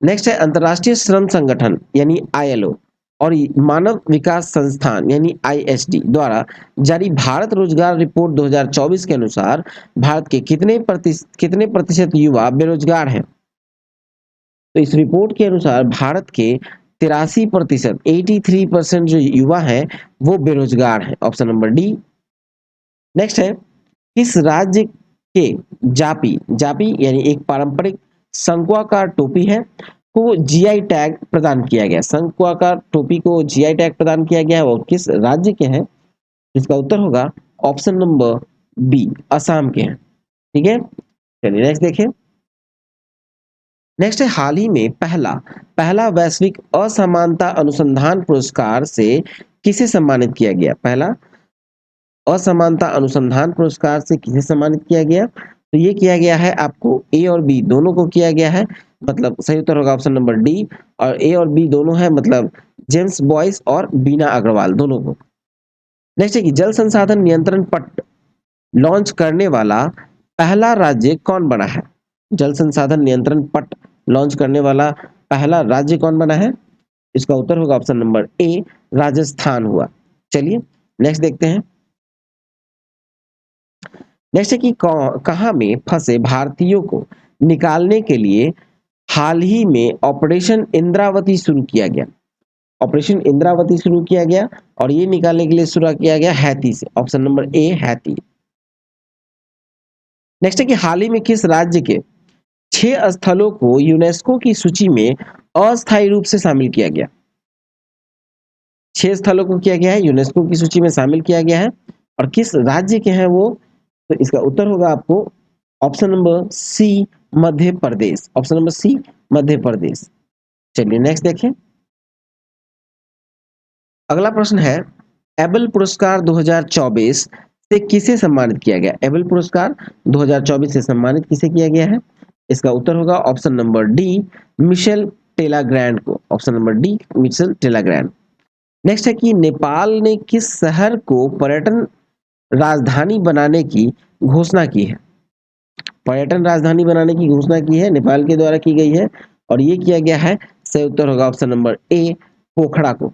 नेक्स्ट है, अंतर्राष्ट्रीय श्रम संगठन यानी आईएलओ और मानव विकास संस्थान यानी आईएसडी द्वारा जारी भारत रोजगार रिपोर्ट 2024 के अनुसार भारत के कितने प्रतिशत युवा बेरोजगार हैं? तो इस रिपोर्ट के अनुसार भारत के 83%, 83% जो युवा हैं वो बेरोजगार हैं। Option number D. नेक्स्ट है, किस राज्य के जापी, जापी यानी एक पारंपरिक शंक्वाकार टोपी है, को जीआई टैग प्रदान किया गया? शंख आकार टोपी को जीआई टैग प्रदान किया गया है और किस राज्य के हैं? इसका उत्तर होगा ऑप्शन नंबर बी, असम के हैं। ठीक है, चलिए नेक्स्ट देखिए। नेक्स्ट है, हाल ही में पहला पहला वैश्विक असमानता अनुसंधान पुरस्कार से किसे सम्मानित किया गया? पहला असमानता अनुसंधान पुरस्कार से किसे सम्मानित किया गया? तो ये किया गया है आपको ए और बी दोनों को किया गया है, मतलब सही उत्तर होगा ऑप्शन नंबर डी। और ए और बी दोनों है, मतलब जेम्स बॉयस और बीना अग्रवाल दोनों को। नेक्स्ट है कि जल संसाधन नियंत्रण पट लॉन्च करने वाला पहला राज्य कौन बना है? जल संसाधन नियंत्रण पट लॉन्च करने वाला पहला राज्य कौन बना है? इसका उत्तर होगा ऑप्शन नंबर ए, राजस्थान हुआ। चलिए नेक्स्ट देखते हैं। नेक्स्ट है कि कहां में फंसे भारतीयों को निकालने के लिए हाल ही में ऑपरेशन इंद्रावती शुरू किया गया? ऑपरेशन इंद्रावती शुरू किया गया और ये निकालने के लिए शुरू किया गया हैती से। ऑप्शन नंबर ए, हैती। नेक्स्ट है कि हाल ही में किस राज्य के 6 स्थलों को यूनेस्को की सूची में अस्थायी रूप से शामिल किया गया? 6 स्थलों को किया गया है, यूनेस्को की सूची में शामिल किया गया है और किस राज्य के हैं वो? तो इसका उत्तर होगा आपको ऑप्शन नंबर सी, मध्य प्रदेश। ऑप्शन नंबर सी, मध्य प्रदेश। चलिए नेक्स्ट देखें। अगला प्रश्न है, एबल पुरस्कार 2024 से किसे सम्मानित किया गया? एबल पुरस्कार 2024 से सम्मानित किसे किया गया है? इसका उत्तर होगा option number D, Michel Talagrand को। Option number D, Michel Talagrand. Next है कि नेपाल ने किस शहर को पर्यटन राजधानी बनाने की घोषणा की है? पर्यटन राजधानी बनाने की घोषणा की है, नेपाल के द्वारा की गई है और ये किया गया है, सही उत्तर होगा ऑप्शन नंबर ए, पोखरा को।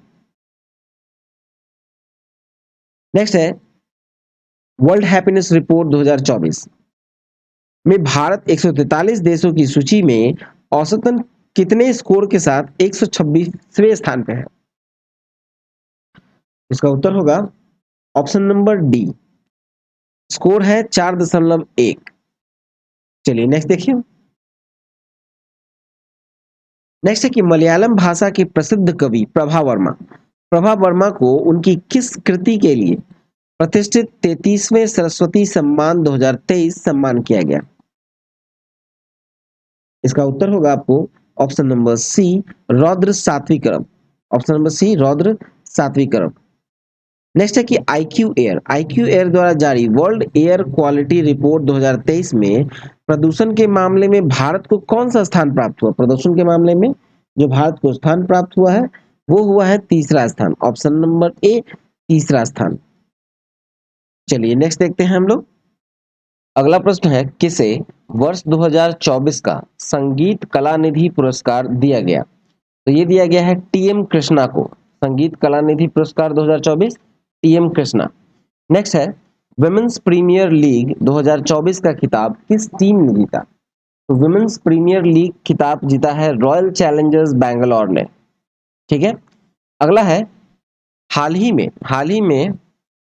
नेक्स्ट है, वर्ल्ड हैप्पीनेस रिपोर्ट 2024 में भारत 143 देशों की सूची में औसतन कितने स्कोर के साथ 126वें स्थान पे है? इसका उत्तर होगा ऑप्शन नंबर डी, स्कोर है 4.1। चलिए नेक्स्ट देखिए। नेक्स्ट है कि मलयालम भाषा के प्रसिद्ध कवि प्रभा वर्मा को उनकी किस कृति के लिए प्रतिष्ठित 33वें सरस्वती सम्मान 2023 सम्मान किया गया? इसका उत्तर होगा आपको ऑप्शन नंबर सी, रौद्र सात्विकरम। ऑप्शन नंबर सी, रौद्र सात्विकरम। नेक्स्ट है कि आईक्यू एयर द्वारा जारी वर्ल्ड एयर क्वालिटी रिपोर्ट 2023 में प्रदूषण के मामले में भारत को कौन सा स्थान प्राप्त हुआ? प्रदूषण के मामले में जो भारत को स्थान प्राप्त हुआ है वो हुआ है तीसरा स्थान। ऑप्शन नंबर ए, तीसरा स्थान। चलिए नेक्स्ट देखते हैं हम लोग। अगला प्रश्न है, किसे वर्ष 2024 का संगीत कला निधि पुरस्कार दिया गया? तो ये दिया गया है टीएम कृष्णा को। संगीत कला निधि पुरस्कार 2024 टीएम कृष्णा। नेक्स्ट है, विमेंस प्रीमियर लीग 2024 का खिताब किस टीम ने जीता? तो विमेंस प्रीमियर लीग खिताब जीता है रॉयल चैलेंजर्स बैंगलोर ने। ठीक है, अगला है, हाल ही में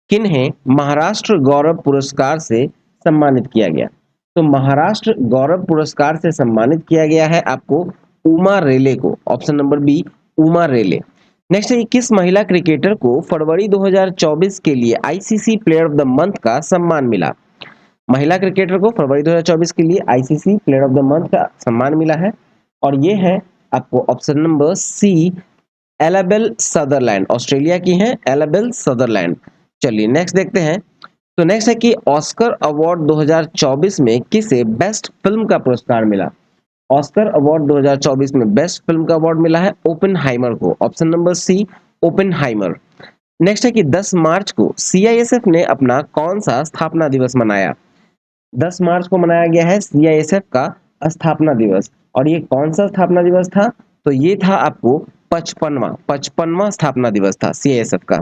किन्हें महाराष्ट्र गौरव पुरस्कार से सम्मानित किया गया? तो महाराष्ट्र गौरव पुरस्कार से सम्मानित किया गया है आपको उमा रेले को। ऑप्शन नंबर बी, उमा रेले। नेक्स्ट है, किस महिला क्रिकेटर को फरवरी 2024 के लिए ICC player of the month का सम्मान मिला? महिला क्रिकेटर को फरवरी 2024 के लिए ICC player of the month का सम्मान मिला है और ये है आपको option number C, Annabel Sutherland. Australia की हैं एलाबेल सदरलैंड। चलिए नेक्स्ट देखते हैं। तो नेक्स्ट है कि ऑस्कर अवार्ड 2024 में किसे बेस्ट फिल्म का पुरस्कार मिला? ऑस्कर अवार्ड 2024 में बेस्ट फिल्म का अवार्ड मिला है ओपेनहाइमर को। Option number C, Oppenheimer. Next है कि 10 मार्च को सीआईएसएफ ने अपना कौन सा स्थापना दिवस मनाया? 10 मार्च को मनाया गया है सीआईएसएफ का स्थापना दिवस और ये कौन सा स्थापना दिवस था? तो ये था आपको 55वां स्थापना दिवस था सीआईएसएफ का।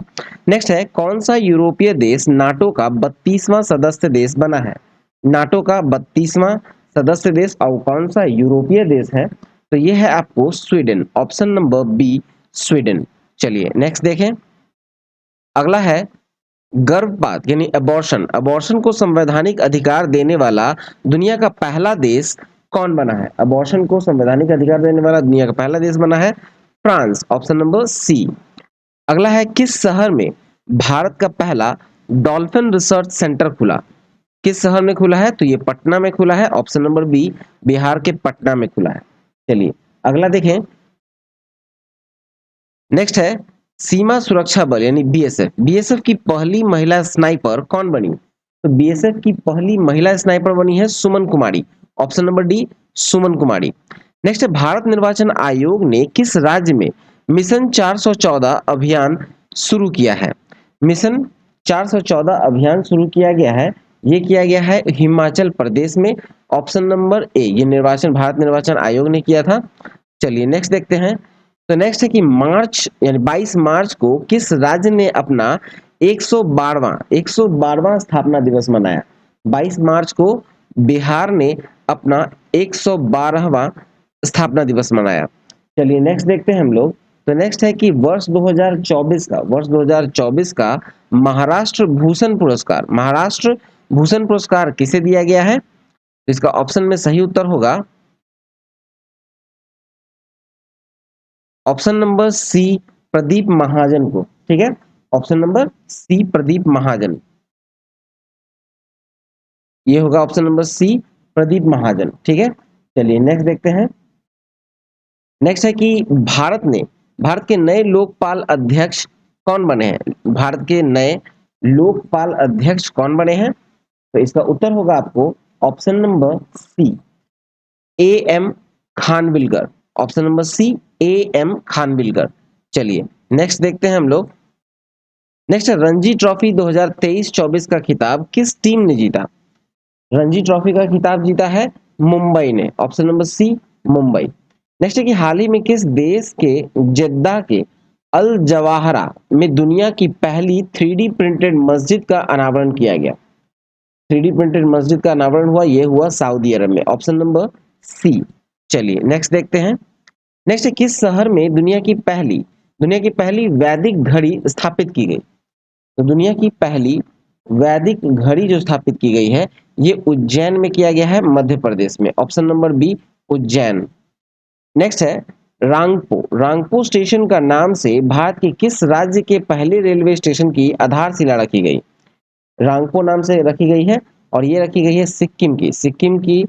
नेक्स्ट है, कौन सा यूरोपीय देश नाटो का 32वां सदस्य देश बना है? नाटो का 32वां सदस्य देश और कौन सा यूरोपीय देश है? तो ये है आपको Sweden. Option number B, Sweden. चलिए नेक्स्ट देखें। अगला है, गर्भपात यानी अबॉर्शन को संवैधानिक अधिकार देने वाला दुनिया का पहला देश कौन बना है? अबॉर्शन को संवैधानिक अधिकार देने वाला दुनिया का पहला देश बना है फ्रांस, ऑप्शन नंबर सी। अगला है, किस शहर में भारत का पहला डॉल्फिन रिसर्च सेंटर खुला? किस शहर में खुला है? तो ये पटना में खुला है, ऑप्शन नंबर बी, बिहार के पटना में खुला है। चलिए अगला देखें। नेक्स्ट है, सीमा सुरक्षा बल यानी बीएसएफ, बीएसएफ की पहली महिला स्नाइपर कौन बनी? तो बीएसएफ की पहली महिला स्नाइपर बनी है सुमन कुमारी, ऑप्शन नंबर डी, सुमन कुमारी। नेक्स्ट है, भारत निर्वाचन आयोग ने किस राज्य में मिशन 414 अभियान शुरू किया है? मिशन 414 अभियान शुरू किया गया है, ये किया गया है हिमाचल प्रदेश में, ऑप्शन नंबर ए, ये भारत निर्वाचन आयोग ने किया था। चलिए नेक्स्ट देखते हैं। तो नेक्स्ट है कि मार्च यानी 22 मार्च को किस राज्य ने अपना 112वां स्थापना दिवस मनाया? 22 मार्च को बिहार ने अपना 112वां स्थापना दिवस मनाया। चलिए नेक्स्ट देखते हैं हम लोग। तो नेक्स्ट है कि वर्ष 2024 का महाराष्ट्र भूषण पुरस्कार किसे दिया गया है? इसका ऑप्शन में सही उत्तर होगा ऑप्शन नंबर सी, प्रदीप महाजन को। ठीक है, ऑप्शन नंबर सी, प्रदीप महाजन, ये होगा ऑप्शन नंबर सी, प्रदीप महाजन। ठीक है, चलिए नेक्स्ट देखते हैं। नेक्स्ट है कि भारत के नए लोकपाल अध्यक्ष कौन बने हैं? भारत के नए लोकपाल अध्यक्ष कौन बने हैं? तो इसका उत्तर होगा आपको option number C, A M Khanwilkar, option number C, A M Khanwilkar. चलिए नेक्स्ट देखते हैं हम लोग। नेक्स्ट है, रणजी ट्रॉफी 2023-24 का खिताब किस टीम ने जीता? रणजी ट्रॉफी का खिताब जीता है मुंबई ने, option number C, Mumbai. Next है कि हाल ही में किस देश के जेद्दा के अल जवाहरा में दुनिया की पहली 3D प्रिंटेड मस्जिद का अनावरण किया गया? 3D प्रिंटेड मस्जिद का अनावरण हुआ, यह हुआ सऊदी अरब में, ऑप्शन नंबर सी। चलिए नेक्स्ट देखते हैं। नेक्स्ट है, किस शहर में दुनिया की पहली वैदिक घड़ी स्थापित की गई? तो दुनिया की पहली वैदिक घड़ी जो स्थापित की गई है, ये उज्जैन में किया गया है, मध्य प्रदेश में, option number B, Ujjain. Next है, रांगपो स्टेशन का नाम से भारत के किस राज्य के पहले रेलवे स्टेशन की आधारशिला रखी गई? रांगपो नाम से रखी गई है, और ये रखी गई है सिक्किम की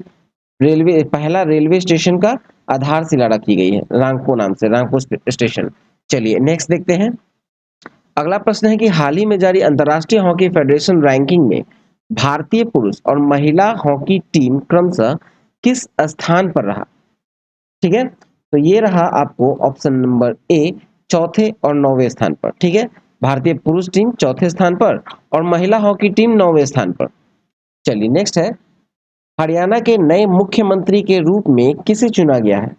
पहला रेलवे स्टेशन का आधारशिला रखी गई है रांगपो नाम से, रांगपो स्टेशन। चलिए नेक्स्ट देखते हैं। अगला प्रश्न है कि हाल ही में जारी अंतरराष्ट्रीय हॉकी फेडरेशन रैंकिंग में भारतीय पुरुष और महिला हॉकी टीम क्रमशः किस स्थान पर रहा? ठीक है, तो ये रहा आपको ऑप्शन नंबर ए, चौथे और 9वें स्थान पर। ठीक है, भारतीय पुरुष टीम चौथे स्थान पर और महिला हॉकी टीम 9वें स्थान पर। चलिए नेक्स्ट है, हरियाणा के नए मुख्यमंत्री के रूप में किसे चुना गया है?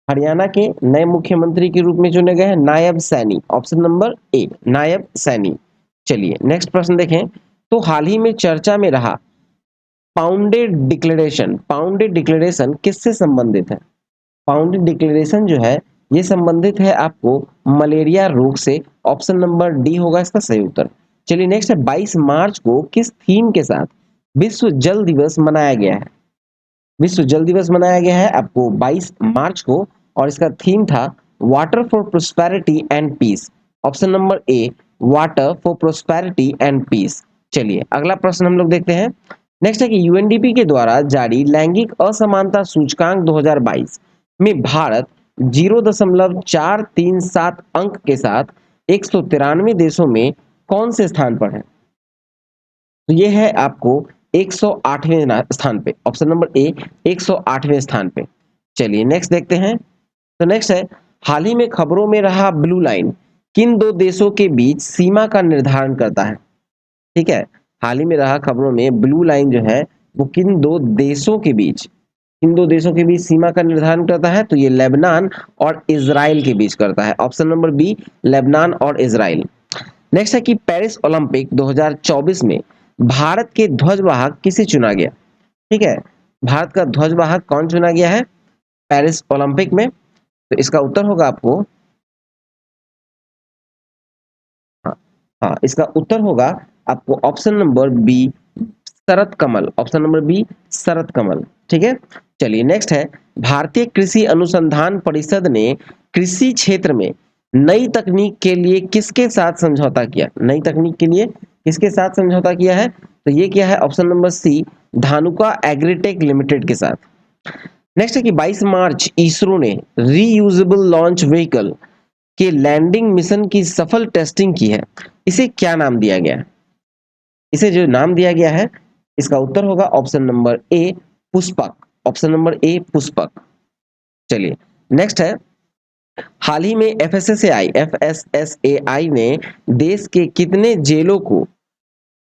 हरियाणा के नए मुख्यमंत्री के रूप में चुने गए हैं नायब सैनी, ऑप्शन नंबर ए, नायब सैनी। चलिए नेक्स्ट प्रश्न देखें। तो हाल ही में चर्चा में रहा पाउंडेड डिक्लेरेशन किससे संबंधित है? पाउंडेड डिक्लेरेशन जो है, ये संबंधित है आपको मलेरिया रोग से, ऑप्शन नंबर डी होगा इसका सही उत्तर। चलिए नेक्स्ट है, 22 मार्च को किस थीम के साथ विश्व जल दिवस मनाया गया है? विश्व जल दिवस मनाया गया है आपको 22 मार्च को, और इसका थीम था water for prosperity and peace, option number A, water for prosperity and peace. चलिए अगला प्रश्न हम लोग देखते हैं। नेक्स्ट है कि यूएनडीपी के द्वारा जारी लैंगिक असमानता सूचकांक 2022 में भारत 0.437 अंक के साथ 193 देशों में कौन से स्थान पर है? तो ये है आपको 108वें स्थान पे, ऑप्शन नंबर ए, 108वें स्थान पे। चलिए नेक्स्ट देखते हैं। तो नेक्स्ट है, हाल ही में खबरों में रहा ब्लू लाइन किन दो देशों के बीच सीमा का निर्धारण करता है? ठीक है, हाल ही में रहा खबरों में ब्लू लाइन जो है वो किन दो देशों के बीच सीमा का निर्धारण करता है? तो ये लेबनान और इजराइल के बीच करता है, ऑप्शन नंबर बी, लेबनान और इजराइल। नेक्स्ट है कि पेरिस ओलंपिक 2024 में भारत के ध्वजवाहक किसे चुना गया? ठीक है, भारत का ध्वजवाहक कौन चुना गया है पेरिस ओलंपिक में? तो इसका उत्तर होगा आपको, हाँ हाँ, इसका उत्तर होगा आपको option number B, Sharath Kamal, option number B, Sharath Kamal. ठीक है, चलिए नेक्स्ट है, भारतीय कृषि अनुसंधान परिषद ने कृषि क्षेत्र में नई तकनीक के लिए किसके साथ समझौता किया? नई तकनीक के लिए किसके साथ समझौता किया है? तो ये क्या है? Option number C, Dhanuka Agritech limited के साथ। नेक्स्ट है कि 22 मार्च इसरो ने रीयूजेबल लॉन्च व्हीकल के लैंडिंग मिशन की सफल टेस्टिंग की है। इसे क्या नाम दिया गया है? इसे जो नाम दिया गया है, इसका उत्तर होगा ऑप्शन नंबर ए, पुष्पक। ऑप्शन नंबर ए, पुष्पक। चलिए नेक्स्ट है, हाल ही में एफएसएसएआई ने देश के कितने जेलों को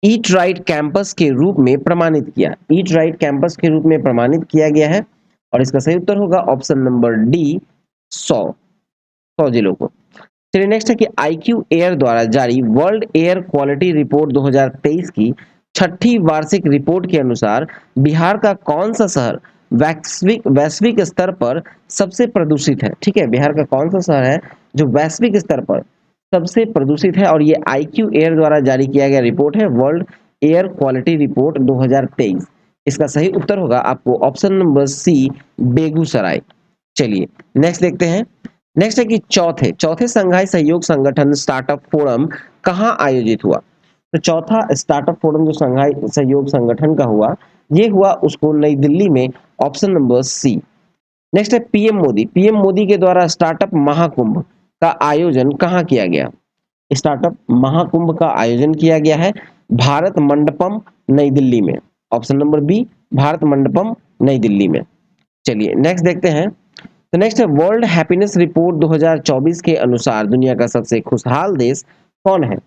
ईट राइट कैंपस के रूप में प्रमाणित किया? ईट राइट कैंपस के रूप में प्रमाणित किया गया है और इसका सही उत्तर होगा ऑप्शन नंबर डी, 100 जिलों को। चलिए नेक्स्ट है कि आईक्यू एयर द्वारा जारी वर्ल्ड एयर क्वालिटी रिपोर्ट 2023 की छठी वार्षिक रिपोर्ट के अनुसार बिहार का कौन सा शहर वैश्विक वैश्विक स्तर पर सबसे प्रदूषित है? ठीक है, बिहार का कौन सा शहर है जो वैश्विक स्तर पर सबसे प्रदूषित है? और ये आईक्यू एयर द्वारा जारी किया गया रिपोर्ट है, वर्ल्ड एयर क्वालिटी रिपोर्ट 2023। इसका सही उत्तर होगा आपको ऑप्शन नंबर सी, बेगूसराय। चलिए नेक्स्ट देखते हैं। नेक्स्ट है कि चौथे चौथे संघाई सहयोग संगठन स्टार्टअप फोरम कहाँ आयोजित हुआ? तो चौथा स्टार्टअप फोरम जो संघाई सहयोग संगठन का हुआ, ये हुआ उसको नई दिल्ली में, ऑप्शन नंबर सी। नेक्स्ट है पीएम मोदी के द्वारा स्टार्टअप महाकुंभ का आयोजन कहाँ किया गया? स्टार्टअप महाकुंभ का आयोजन किया गया है भारत मंडपम, नई दिल्ली में। Option number B, Bharat Mandapam, New Delhi में। चलिए नेक्स्ट देखते हैं। तो नेक्स्ट है, वर्ल्ड हैप्पीनेस रिपोर्ट 2024 के अनुसार दुनिया का सबसे खुशहाल देश कौन है?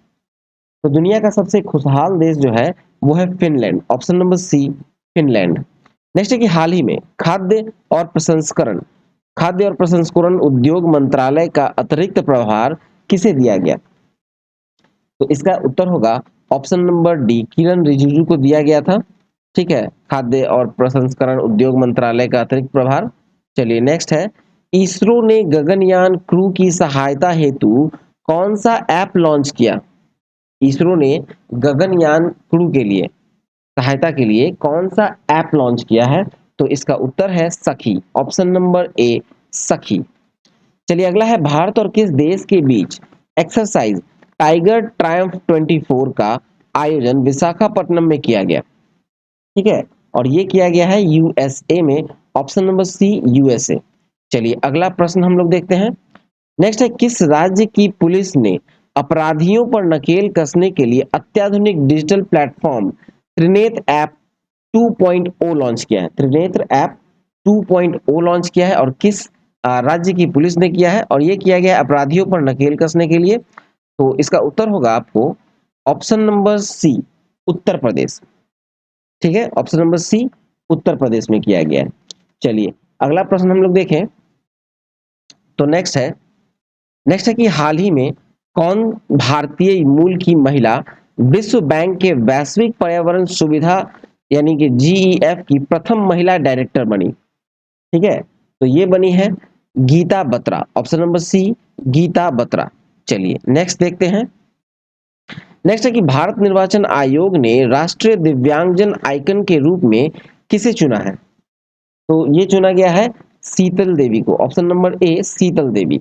तो दुनिया का सबसे खुशहाल देश जो है वो है Finland. Option number C, Finland. Next है कि हाल ही में खाद्य और प्रसंस्करण उद्योग मंत्रालय का अतिरिक्त प्रभार किसे दिया गया? तो इसका उत्तर होगा ऑप्शन नंबर डी, किरण रिजिजू को दिया गया था। ठीक है, खाद्य और प्रसंस्करण उद्योग मंत्रालय का अतिरिक्त प्रभार। चलिए नेक्स्ट है, इसरो ने गगनयान क्रू की सहायता हेतु कौन सा ऐप लॉन्च किया? इसरो ने गगनयान क्रू के लिए सहायता के लिए कौन सा ऐप लॉन्च किया है? तो इसका उत्तर है सखी। ऑप्शन नंबर ए, सखी। चलिए अगला है, भारत और किस देश के बीच एक्सरसाइज टाइगर ट्रायम्फ 24 का आयोजन विशाखापट्टनम में किया गया? ठीक है, और ये किया गया है यूएसए में। Option number C, USA. चलिए अगला प्रश्न हम लोग देखते हैं। नेक्स्ट है, किस राज्य की पुलिस ने अपराधियों पर नकेल कसने के लिए अत्याधुनिक digital platform Trinetra app 2.0 launch किया है? त्रिनेत्र ऐप 2.0 लॉन्च किया है और किस राज्य की पुलिस ने किया है? और ये किया गया अपराधियों पर नकेल कसने के लिए। तो इसका उत्तर होगा आपको ऑप्शन नंबर सी, उत्तर प्रदेश। ठीक है, ऑप्शन नंबर सी, उत्तर प्रदेश में किया गया है। चलिए अगला प्रश्न हम लोग देखें। तो नेक्स्ट है कि हाल ही में कौन भारतीय मूल की महिला विश्व बैंक के वैश्विक पर्यावरण सुविधा यानी कि जीईएफ की प्रथम महिला डायरेक्टर बनी? ठीक है, तो ये बनी है Geeta Batra. Option number C, Geeta Batra. चलिए नेक्स्ट देखते हैं। नेक्स्ट है कि भारत निर्वाचन आयोग ने राष्ट्रीय दिव्यांगजन आइकन के रूप में किसे चुना है? तो ये चुना गया है शीतल देवी को। ऑप्शन नंबर ए, शीतल देवी।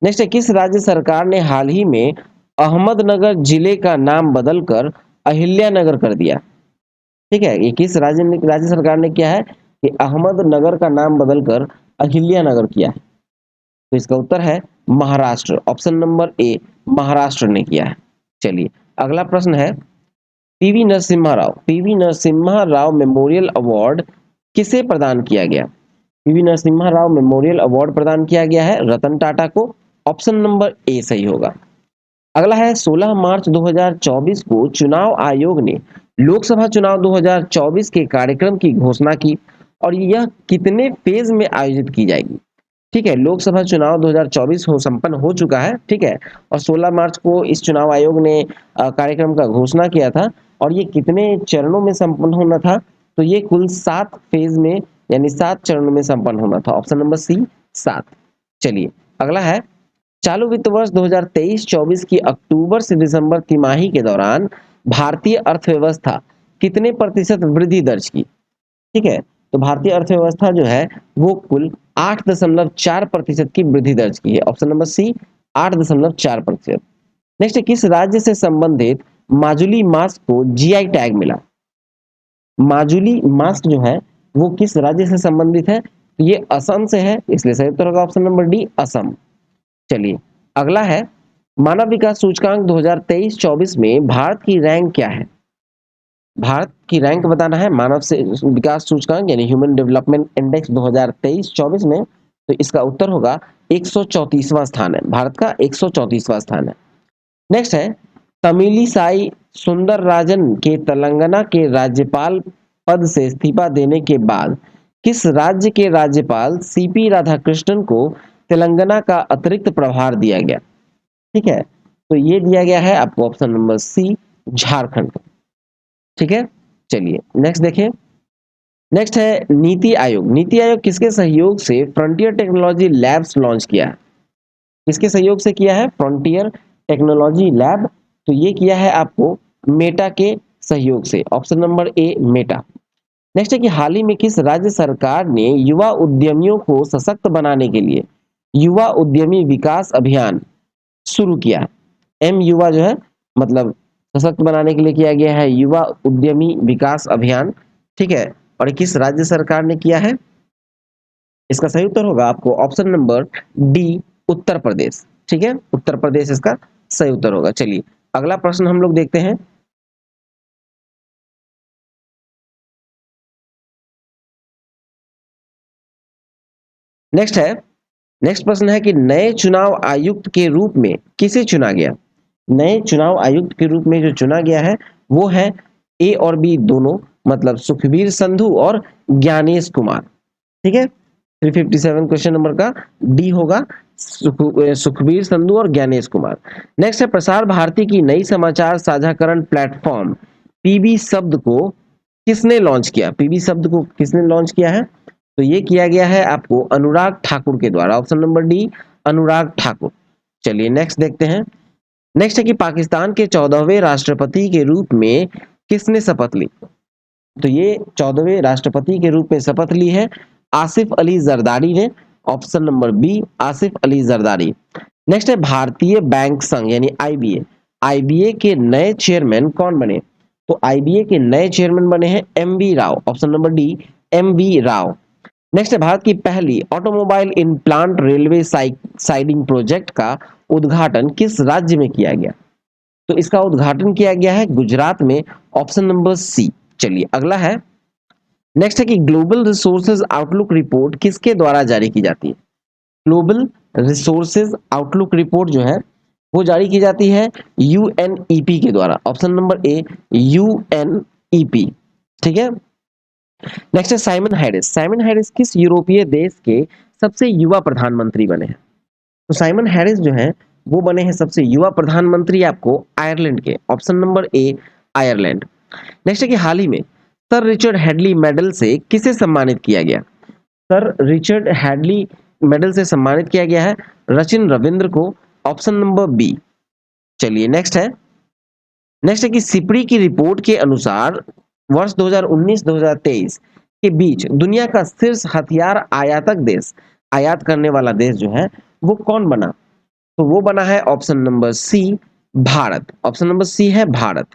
नेक्स्ट है, किस राज्य सरकार ने हाल ही में अहमदनगर जिले का नाम बदलकर अहिल्यानगर कर दिया? ठीक है, ये किस राज्य सरकार ने किया है कि अहमदनगर का नाम बदलकर अहिल्यानगर किया है? तो इसका उत्तर है महाराष्ट्र। ऑप्शन नंबर ए, महाराष्ट्र ने किया है। चलिए अगला प्रश्न है, PV Narasimha Rao memorial award किसे प्रदान किया गया? PV Narasimha Rao memorial award प्रदान किया गया है रतन टाटा को। ऑप्शन नंबर ए सही होगा। अगला है, 16 मार्च 2024 को चुनाव आयोग ने लोकसभा चुनाव 2024 के कार्यक्रम की घोषणा की और यह कितने फेज में आयोजित की जाएगी? ठीक है, लोकसभा चुनाव 2024 संपन्न हो चुका है। ठीक है, और 16 मार्च को इस चुनाव आयोग ने कार्यक्रम का घोषणा किया था और ये कितने चरणों में संपन्न होना था? तो ये कुल 7 फेज में यानी 7 चरणों में संपन्न होना था। Option number C, 7। चलिए अगला है, चालू वित्त वर्ष 2023-24 की अक्टूबर से दिसंबर तिमाही के दौरान भारतीय अर्थव्यवस्था कितने प्रतिशत वृद्धि दर्ज की? ठीक है, तो भारतीय अर्थव्यवस्था जो है वो कुल 8.4% की वृद्धि दर्ज की है। ऑप्शन नंबर सी 8.4%। नेक्स्ट, किस राज्य से संबंधित माजुली मास्क को जीआई टैग मिला? माजुली मास्क जो है वो किस राज्य से संबंधित है? तो ये असम से है, इसलिए सही उत्तर होगा ऑप्शन नंबर डी असम। चलिए अगला है, मानव विकास सूचकांक 2023-24 में भारत की रैंक क्या है? भारत की रैंक बताना है मानव से विकास सूचकांक यानी ह्यूमन डेवलपमेंट इंडेक्स 2023-24 में। तो इसका उत्तर होगा 134वां स्थान है, भारत का 134वां स्थान है। नेक्स्ट है, तमिलिसाई सुंदरराजन के तेलंगाना के राज्यपाल पद से इस्तीफा देने के बाद किस राज्य के राज्यपाल सीपी राधाकृष्णन को तेलंगाना का अतिरिक्त प्रभार दिया गया? ठीक है, तो ये दिया गया है आपको ऑप्शन नंबर सी झारखंड। ठीक है, चलिए नेक्स्ट देखें। नेक्स्ट है नीति आयोग। नीति आयोग किसके सहयोग से फ्रंटियर टेक्नोलॉजी लैब्स लॉन्च किया है? किसके सहयोग से किया है फ्रंटियर टेक्नोलॉजी लैब? तो ये किया है आपको मेटा के सहयोग से, ऑप्शन नंबर ए मेटा। नेक्स्ट है कि हाल ही में किस राज्य सरकार ने युवा उद्यमियों को सशक्त बनाने के लिए युवा उद्यमी विकास अभियान शुरू किया? एम युवा जो है मतलब सशक्त बनाने के लिए किया गया है युवा उद्यमी विकास अभियान। ठीक है, और किस राज्य सरकार ने किया है? इसका सही उत्तर होगा आपको option number D Uttar Pradesh. ठीक है, उत्तर प्रदेश इसका सही उत्तर होगा। चलिए अगला प्रश्न हम लोग देखते हैं। नेक्स्ट है, नेक्स्ट प्रश्न है कि नए चुनाव आयुक्त के रूप में किसे चुना गया? नए चुनाव आयुक्त के रूप में जो चुना गया है वो है ए और बी दोनों, मतलब सुखबीर संधू और ज्ञानेश कुमार। ठीक है, 357 क्वेश्चन नंबर का डी होगा सुखबीर संधू और ज्ञानेश कुमार। नेक्स्ट है, प्रसार भारती की नई समाचार साझाकरण प्लेटफॉर्म पीबी शब्द को किसने लॉन्च किया? पीबी शब्द को किसने लॉन्च किया है? तो ये किया गया है आपको अनुराग ठाकुर के द्वारा, option number D Anurag Thakur. चलिए नेक्स्ट देखते हैं। नेक्स्ट है कि पाकिस्तान के 14वें राष्ट्रपति के रूप में किसने शपथ ली? तो ये 14वें राष्ट्रपति के रूप में शपथ ली है आसिफ अली जरदारी ने, option number B Asif Ali Zardari. Next है भारतीय बैंक संघ यानी आईबीए, आईबीए के नए चेयरमैन कौन बने? तो आईबीए के नए चेयरमैन बने हैं M V Rao, option number D M V Rao. Next है भारत की पहली automobile in plant railway siding project का उद्घाटन किस राज्य में किया गया? तो इसका उद्घाटन किया गया है गुजरात में, ऑप्शन नंबर सी। चलिए अगला है, नेक्स्ट है कि ग्लोबल रिसोर्सेज आउटलुक रिपोर्ट किसके द्वारा जारी की जाती है? ग्लोबल रिसोर्सेज आउटलुक रिपोर्ट जो है वो जारी की जाती है यूएनईपी के द्वारा, ऑप्शन नंबर ए यूएनईपी। ठीक है, नेक्स्ट है साइमन हैरिस। साइमन हैरिस किस यूरोपीय देश के सबसे युवा प्रधानमंत्री बने हैं? तो साइमन हैरिस जो है वो बने हैं सबसे युवा प्रधानमंत्री आपको आयरलैंड के, ऑप्शन नंबर ए आयरलैंड। नेक्स्ट है कि हाल ही में सर रिचर्ड हैडली मेडल से किसे सम्मानित किया गया? सर रिचर्ड हैडली मेडल से सम्मानित किया गया है रचिन रविंद्र को, ऑप्शन नंबर बी। चलिए नेक्स्ट है कि सिपरी की रिपोर्ट के अनुसार वर्ष 2019-2023 के बीच दुनिया का शीर्ष हथियार आयातक देश, आयात करने वाला देश जो है वो कौन बना? तो वो बना है option number C Bharat, option number C है भारत।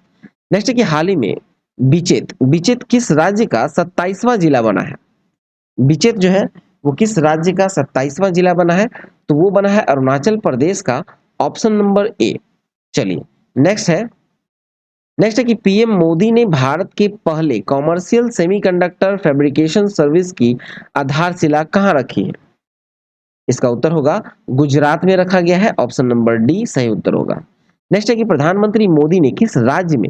नेक्स्ट है कि हाल ही में बिचेत, बिचेत किस राज्य का 27वां जिला बना है? बिचेत जो है वो किस राज्य का 27वां जिला बना है? तो वो बना है अरुणाचल प्रदेश का, ऑप्शन नंबर ए। चलिए नेक्स्ट है कि पीएम मोदी ने भारत के पहले कॉमर्शियल सेमीकंडक्टर फैब्रिकेशन सर्विस की आधारशिला कहां रखी है? इसका उत्तर होगा गुजरात में रखा गया है, ऑप्शन नंबर डी सही उत्तर होगा। नेक्स्ट है कि प्रधानमंत्री मोदी ने किस राज्य में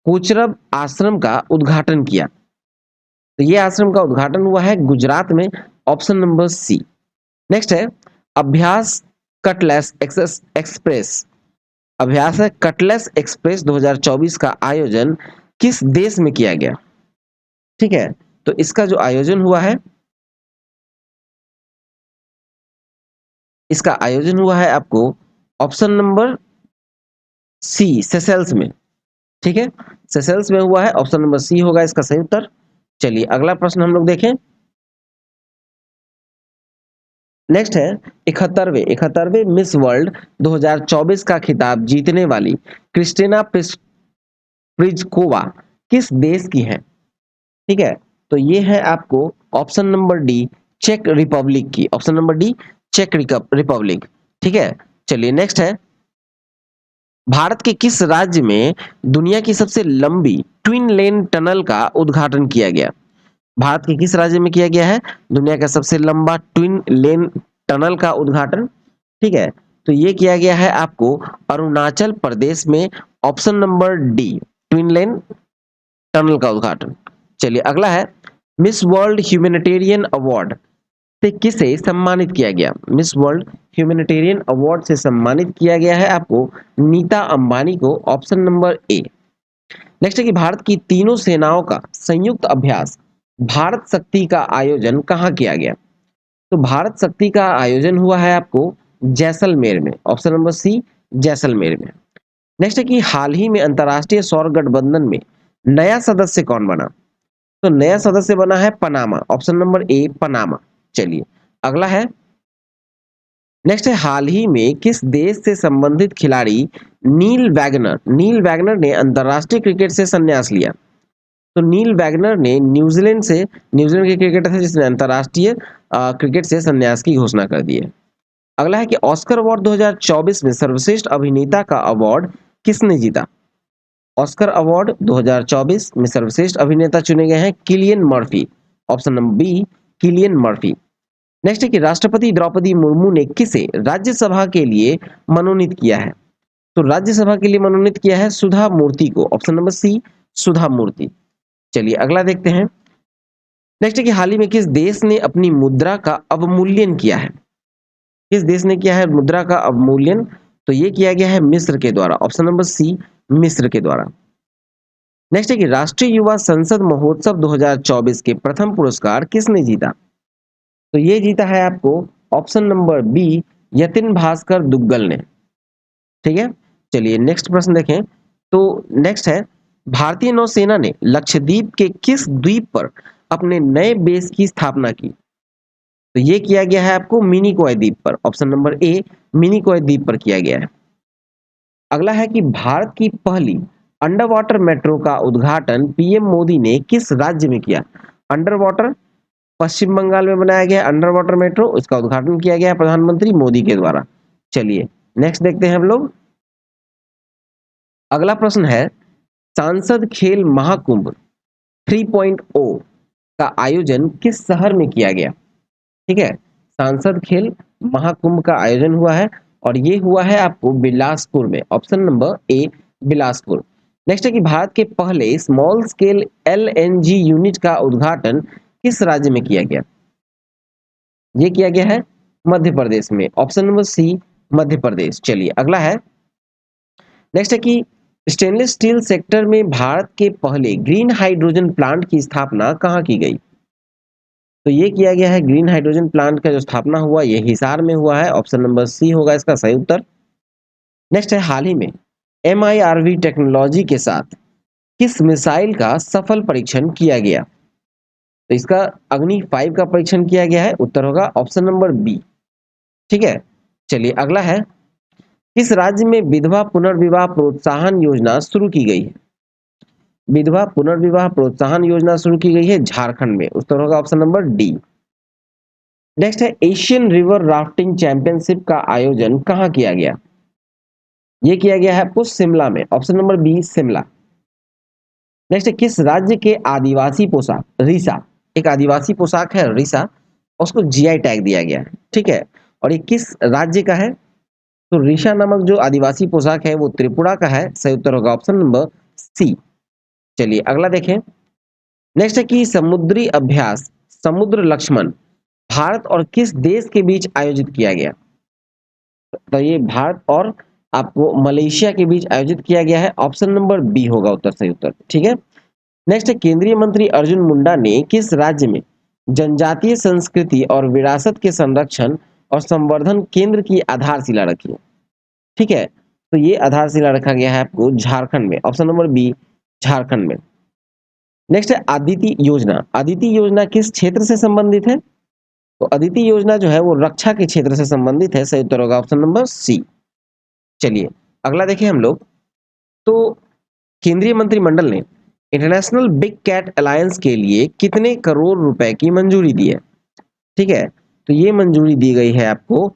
कोचरब आश्रम का उद्घाटन किया? तो ये आश्रम का उद्घाटन हुआ है गुजरात में, ऑप्शन नंबर सी। नेक्स्ट है अभ्यास कटलेस एक्सप्रेस, अभ्यास है कटलेस एक्सप्रेस 2024 का आयोजन किस देश में किया गया? ठीक है, तो इसका जो आयोजन हुआ है, इसका आयोजन हुआ है आपको ऑप्शन नंबर सी सेशेल्स में। ठीक है, सेशेल्स में हुआ है, ऑप्शन नंबर सी होगा इसका सही उत्तर। चलिए अगला प्रश्न हम लोग देखें। नेक्स्ट है 71वें मिस वर्ल्ड 2024 का खिताब जीतने वाली क्रिस्टिना प्रिजकोवा किस देश की है? ठीक है, तो ये है आपको ऑप्शन नंबर डी, चेक रिपब्लिक की। ऑप्शन नंबर डी, चेक रिपब्लिक। ठीक है, चलिए नेक्स्ट है, भारत के किस राज्य में दुनिया की सबसे लंबी ट्विन लेन टनल का उद्घाटन किया गया? भारत के किस राज्य में किया गया है दुनिया का सबसे लंबा ट्विन लेन टनल का उद्घाटन? ठीक है, तो ये किया गया है आपको अरुणाचल प्रदेश में। ऑप्शन नंबर डी, ट्विन लेन टनल का उद्घाटन। चलिए अगला है, मिस वर्ल्ड ह्यूमैनिटेरियन अवार्ड से किसे सम्मानित किया गया? मिस वर्ल्ड ह्यूमैनिटेरियन अवार्ड से सम्मानित किया गया है आपको नीता अंबानी को। Option number A. नेक्स्ट है कि भारत की तीनों सेनाओं का संयुक्त अभ्यास भारत शक्ति का आयोजन कहाँ किया गया? तो भारत शक्ति का आयोजन हुआ है आपको जैसलमेर में। ऑप्शन नंबर सी, जैसलमेर में। नेक्स्ट है कि हाल ही में अंतरराष्ट्रीय सौर गठबंधन में नया सदस्य कौन बना? तो नया सदस्य बना है पनामा। ऑप्शन नंबर ए, पनामा। चलिए अगला है, नेक्स्ट है, हाल ही में किस देश से संबंधित खिलाड़ी नील वैगनर ने अंतरराष्ट्रीय क्रिकेट से संन्यास लिया? तो नील वैगनर ने न्यूजीलैंड के क्रिकेटर थे जिसने अंतरराष्ट्रीय क्रिकेट से संन्यास की घोषणा कर दी है। अगला है कि ऑस्कर अवार्ड 2024 में सर्वश्रेष्ठ अभिनेता का अवार्ड किसने जीता? ऑस्कर अवार्ड 2024 में सर्वश्रेष्ठ अभिनेता चुने गए हैं Cillian Murphy. Option number B, Cillian Murphy. Next है कि राष्ट्रपति द्रौपदी मुर्मू ने किसे राज्यसभा के लिए मनोनीत किया है? तो राज्यसभा के लिए मनोनीत किया है सुधा मूर्ति को। ऑप्शन नंबर सी, सुधा मूर्ति। चलिए अगला देखते हैं। नेक्स्ट है कि हाल ही में किस देश ने अपनी मुद्रा का अवमूल्यन किया है? किस देश ने किया है मुद्रा का अवमूल्यन? तो ये किया गया है मिस्र के द्वारा। ऑप्शन नंबर सी, मिस्र के द्वारा। नेक्स्ट है कि राष्ट्रीय युवा संसद महोत्सव 2024 के प्रथम पुरस्कार किसने जीता? तो ये जीता है आपको option number B, Yatin Bhaskar Duggal ने। ठीक है, चलिए नेक्स्ट प्रश्न देखें। तो नेक्स्ट है, भारतीय नौसेना ने लक्षद्वीप के किस द्वीप पर अपने नए बेस की स्थापना की? तो ये किया गया है आपको मिनिकॉय द्वीप पर। ऑप्शन नंबर ए, मिनिकॉय द्वीप पर किया गया है। अगला है कि भारत की पहली अंडर वाटर मेट्रो का उद्घाटन पीएम मोदी ने किस राज्य में किया? अंडर वाटर, पश्चिम बंगाल में बनाया गया अंडर वाटर मेट्रो, इसका उद्घाटन किया गया प्रधानमंत्री मोदी के द्वारा। चलिए नेक्स्ट देखते हैं हम लोग। अगला प्रश्न है, सांसद खेल महाकुंभ 3.0 का आयोजन किस शहर में किया गया? ठीक है, सांसद खेल महाकुंभ का आयोजन हुआ है और ये हुआ है आपको बिलासपुर में। ऑप्शन नंबर ए, बिलासपुर। नेक्स्ट है कि भारत के पहले स्मॉल स्केल एलएनजी यूनिट का उद्घाटन किस राज्य में किया गया? ये किया गया है मध्य प्रदेश में। ऑप्शन नंबर सी, मध्य प्रदेश। चलिए अगला है, नेक्स्ट है कि स्टेनलेस स्टील सेक्टर में भारत के पहले ग्रीन हाइड्रोजन प्लांट की स्थापना कहाँ की गई? तो ये किया गया है ग्रीन हाइड्रोजन प्लांट का जो स्थापना हुआ ये हिसार में हुआ है। ऑप्शन नंबर सी होगा इसका सही उत्तर। नेक्स्ट है, हाल ही में MIRV टेक्नोलॉजी के साथ किस मिसाइल का सफल परीक्षण किया गया? तो इसका अग्नि 5 का परीक्षण किया गया है। उत्तर होगा ऑप्शन नंबर बी। ठीक है, चलिए अगला है, किस राज्य में विधवा पुनर्विवाह प्रोत्साहन योजना शुरू की गई है? विधवा पुनर्विवाह प्रोत्साहन योजना शुरू की गई है झारखंड में। उत्तर होगा ऑप्शन नंबर डी। नेक्स्ट है, एशियन रिवर राफ्टिंग चैंपियनशिप का आयोजन कहाँ किया गया? ये किया गया है आपको शिमला में। Option number B, Shimla. Next है, किस राज्य के आदिवासी पोशाक रीसा, एक आदिवासी पोशाक है रीसा, उसको GI टैग दिया गया है। ठीक है, और ये किस राज्य का है? तो रीशा नामक जो आदिवासी पोशाक है वो त्रिपुरा का है। सही उत्तर होगा ऑप्शन नंबर सी। चलिए अगला देखें। नेक्स्ट है कि समुद्री अभ्यास समुद्र लक्ष्मण भारत और किस देश के बीच आयोजित किया गया? तो ये भारत और आपको मलेशिया के बीच आयोजित किया गया है। ऑप्शन नंबर बी होगा उत्तर सही उत्तर। ठीक है, नेक्स्ट है, केंद्रीय मंत्री अर्जुन मुंडा ने किस राज्य में जनजातीय संस्कृति और विरासत के संरक्षण और संवर्धन केंद्र की आधारशिला रखी है? ठीक है, तो ये आधारशिला रखा गया है आपको झारखंड में। ऑप्शन नंबर बी, झारखंड में। नेक्स्ट है अदिति योजना। अदिति योजना किस क्षेत्र से संबंधित है? तो अदिति योजना जो है वो रक्षा के क्षेत्र से संबंधित है। सही उत्तर होगा ऑप्शन नंबर सी। चलिए अगला देखें हम लोग। तो केंद्रीय मंत्रिमंडल ने इंटरनेशनल बिग कैट अलायंस के लिए कितने करोड़ रुपए की मंजूरी दी है? ठीक है, तो ये मंजूरी दी गई है आपको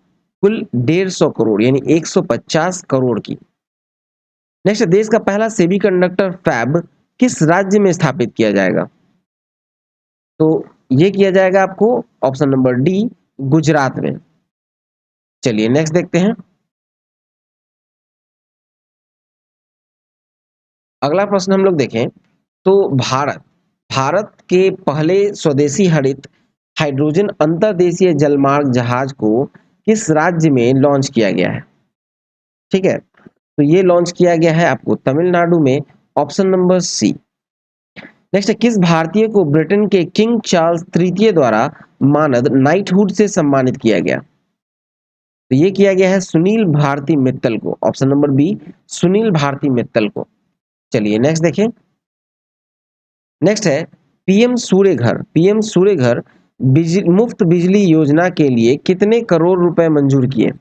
कुल 150 करोड़ यानी 150 करोड़ की। नेक्स्ट, देश का पहला सेमीकंडक्टर फैब किस राज्य में स्थापित किया जाएगा? तो ये किया जाएगा आपको ऑप्शन नंबर डी, गुजरात में। चलिए नेक्स्ट देखते हैं। अगला प्रश्न हम लोग देखें तो भारत भारत के पहले स्वदेशी हरित हाइड्रोजन अंतर्देशीय जलमार्ग जहाज को किस राज्य में लॉन्च किया गया है? ठीक है, तो ये लॉन्च किया गया है आपको तमिलनाडु में, ऑप्शन नंबर सी। नेक्स्ट, किस भारतीय को ब्रिटेन के किंग चार्ल्स तृतीय द्वारा मानद नाइटहुड से सम्मानित किया गया? तो ये किया गया है सुनील भारती मित्तल को, option number B, Sunil Bharti Mittal को। चलिए नेक्स्ट देखें। नेक्स्ट है पीएम सूर्य घर मुफ्त बिजली योजना के लिए कितने करोड़ रुपए मंजूर किए?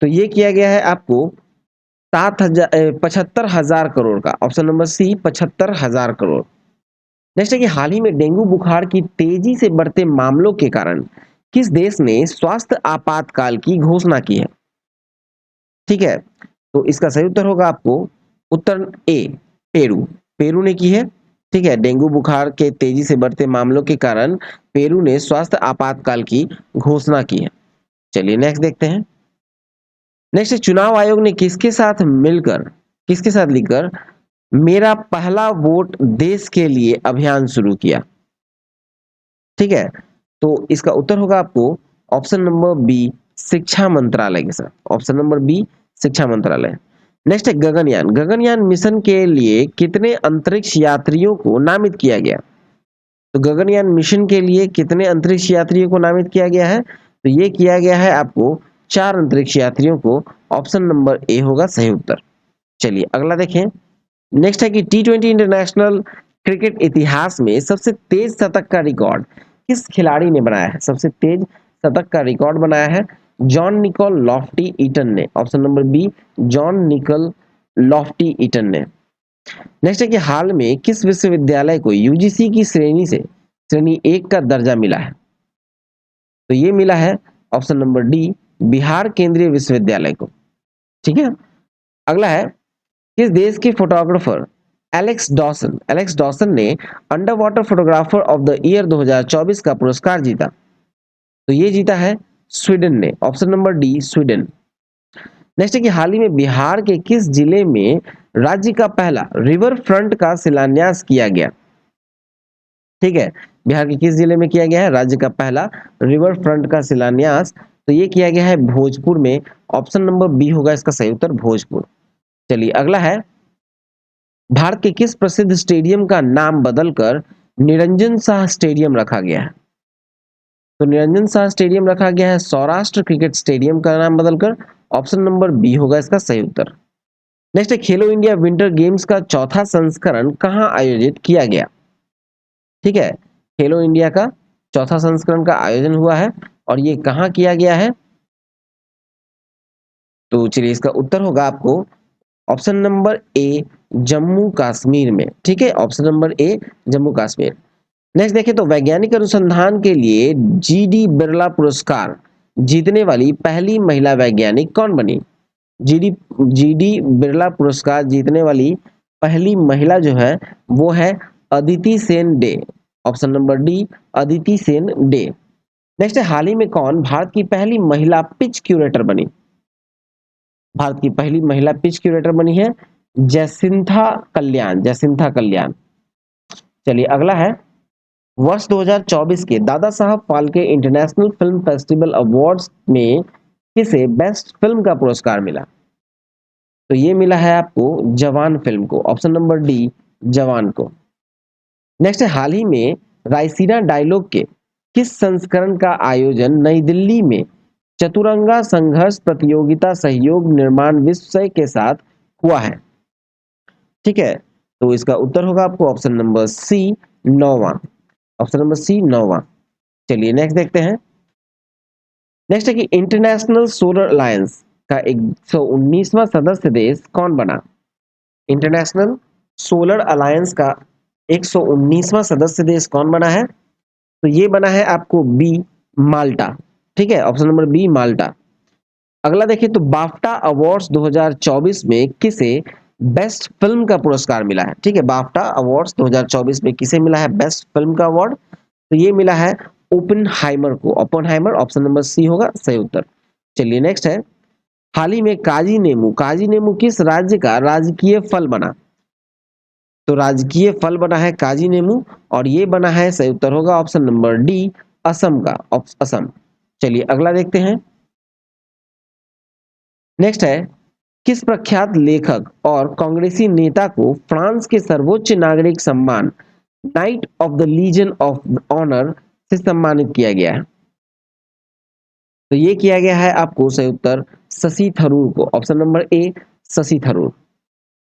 तो ये किया गया है आपको 75,000 करोड़ का, option number C, 75,000 crore. Next है कि हाल ही में डेंगू बुखार की तेजी से बढ़ते मामलों के कारण किस देश ने स्वास्थ्य आपातकाल की घोषणा की है? ठीक है, तो इसका सही उत्तर होगा आपको उत्तर ए, पेरू। पेरू ने की है। ठीक है, डेंगू बुखार के तेजी से बढ़ते मामलों के कारण पेरू ने स्वास्थ्य आपातकाल की घोषणा की है। चलिए नेक्स्ट देखते हैं। नेक्स्ट, चुनाव आयोग ने किसके साथ लिखकर मेरा पहला वोट देश के लिए अभियान शुरू किया? ठीक है, तो इसका उत्तर होगा आपको ऑप्शन नंबर बी, शिक्षा मंत्रालय के साथ, ऑप्शन नंबर बी, शिक्षा मंत्रालय। नेक्स्ट है गगनयान। गगनयान मिशन के लिए कितने अंतरिक्ष यात्रियों को नामित किया गया? तो गगनयान मिशन के लिए कितने अंतरिक्ष यात्रियों को नामित किया गया है? तो ये किया गया है आपको 4 अंतरिक्ष यात्रियों को, ऑप्शन नंबर ए होगा सही उत्तर। चलिए अगला देखें। नेक्स्ट है कि टी20 इंटरनेशनल क्रिकेट इतिहास में सबसे तेज शतक का रिकॉर्ड किस खिलाड़ी ने बनाया है? सबसे तेज शतक का रिकॉर्ड बनाया है जॉन निकोल लॉफ्टी ईटन ने, option number B, John Nicol Lofty Eaton ने। नेक्स्ट है कि हाल में किस विश्वविद्यालय को यूजीसी की श्रेणी 1 का दर्जा मिला है? तो ये मिला है ऑप्शन नंबर डी, बिहार केंद्रीय विश्वविद्यालय को। ठीक है, अगला है किस देश के फोटोग्राफर एलेक्स डॉसन ने under water photographer of the year 2024 का पुरस्कार जीता? तो ये जीता है स्वीडन ने, option number D, Sweden. Next है कि हाल ही में बिहार के किस जिले में राज्य का पहला रिवर फ्रंट का शिलान्यास किया गया? ठीक है, बिहार के किस जिले में किया गया है राज्य का पहला रिवर फ्रंट का शिलान्यास? तो ये किया गया है भोजपुर में, ऑप्शन नंबर बी होगा इसका सही उत्तर, भोजपुर। चलिए अगला है भारत के किस प्रसिद्ध स्टेडियम का नाम बदलकर निरंजन शाह स्टेडियम रखा गया है? तो निरंजन शाह स्टेडियम रखा गया है सौराष्ट्र क्रिकेट स्टेडियम का नाम बदलकर, ऑप्शन नंबर बी होगा इसका सही उत्तर। नेक्स्ट है खेलो इंडिया विंटर गेम्स का चौथा संस्करण कहां आयोजित किया गया? ठीक है, खेलो इंडिया का चौथा संस्करण का आयोजन हुआ है और ये कहां किया गया है? तो चलिए इसका उत्तर होगा आपको ऑप्शन नंबर ए, जम्मू कश्मीर में। ठीक है, ऑप्शन नंबर ए, जम्मू कश्मीर। नेक्स्ट देखें तो वैज्ञानिक अनुसंधान के लिए जीडी बिरला पुरस्कार जीतने वाली पहली महिला वैज्ञानिक कौन बनी? जीडी जीडी बिरला पुरस्कार जीतने वाली पहली महिला जो है वो है Aditi Sen day, option number D, Aditi Sen day. Next है हाल ही में कौन भारत की पहली महिला पिच क्यूरेटर बनी? भारत की पहली महिला पिच क्यूरेटर बनी है जैसिंथा कल्याण। चलिए अगला है वर्ष 2024 के Dada Saheb Phalke international film festival awards में किसे बेस्ट फिल्म का पुरस्कार मिला? तो ये मिला है आपको जवान फिल्म को, ऑप्शन नंबर डी, जवान को। नेक्स्ट है हाल ही में रायसीना डायलॉग के किस संस्करण का आयोजन नई दिल्ली में चतुरंगा संघर्ष प्रतियोगिता सहयोग निर्माण विषय के साथ हुआ है? ठीक है, तो इसका उत्तर होगा आपको ऑप्शन नंबर सी 9वां। ऑप्शन नंबर सी 9वां। चलिए नेक्स्ट देखते हैं। नेक्स्ट है कि इंटरनेशनल सोलर अलायंस का 119वां सदस्य देश कौन बना? इंटरनेशनल सोलर अलायंस का 119वां सदस्य देश कौन बना है? तो ये बना है आपको बी माल्टा। ठीक है, ऑप्शन नंबर बी माल्टा। अगला देखिए तो बाफ्टा अवार्ड्स 2024 में किसे बेस्ट फिल्म का पुरस्कार मिला है? ठीक है, बाफ्टा अवार्ड्स 2024 में किसे मिला है बेस्ट फिल्म का अवार्ड? तो ये मिला है ओपेनहाइमर को। ओपेनहाइमर ऑप्शन नंबर सी होगा सही उत्तर। चलिए नेक्स्ट है, हाल ही में काजी नेमू किस राज्य का राजकीय फल बना? तो राजकीय फल बना है काजी नेमू और ये बना है, सही उत्तर होगा ऑप्शन नंबर डी असम का। असम। चलिए अगला देखते हैं। नेक्स्ट है, किस प्रख्यात लेखक और कांग्रेसी नेता को फ्रांस के सर्वोच्च नागरिक सम्मान knight of the Legion of Honour से सम्मानित किया गया है? तो ये किया गया है आपको, सही उत्तर शशि थरूर को। ऑप्शन नंबर ए शशि थरूर।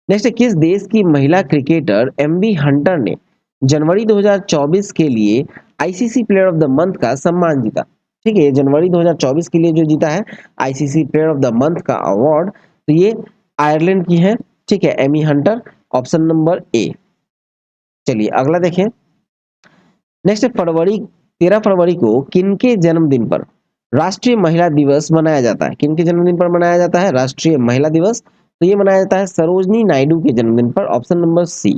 नेक्स्ट है, किस देश की महिला क्रिकेटर एमबी हंटर ने जनवरी 2024 के लिए ICC player of the month का सम्मान जीता? ठीक है, ये जनवरी 2024 के लिए जो जीता है ICC player of the month का अवार्ड, तो ये आयरलैंड की है। ठीक है, Amy Hunter. Option number A. चलिए अगला देखें। नेक्स्ट 13 फरवरी को किनके जन्मदिन पर राष्ट्रीय महिला दिवस मनाया जाता है? किनके जन्मदिन पर मनाया जाता है राष्ट्रीय महिला दिवस? तो ये मनाया जाता है सरोजनी नायडू के जन्मदिन पर। ऑप्शन नंबर सी।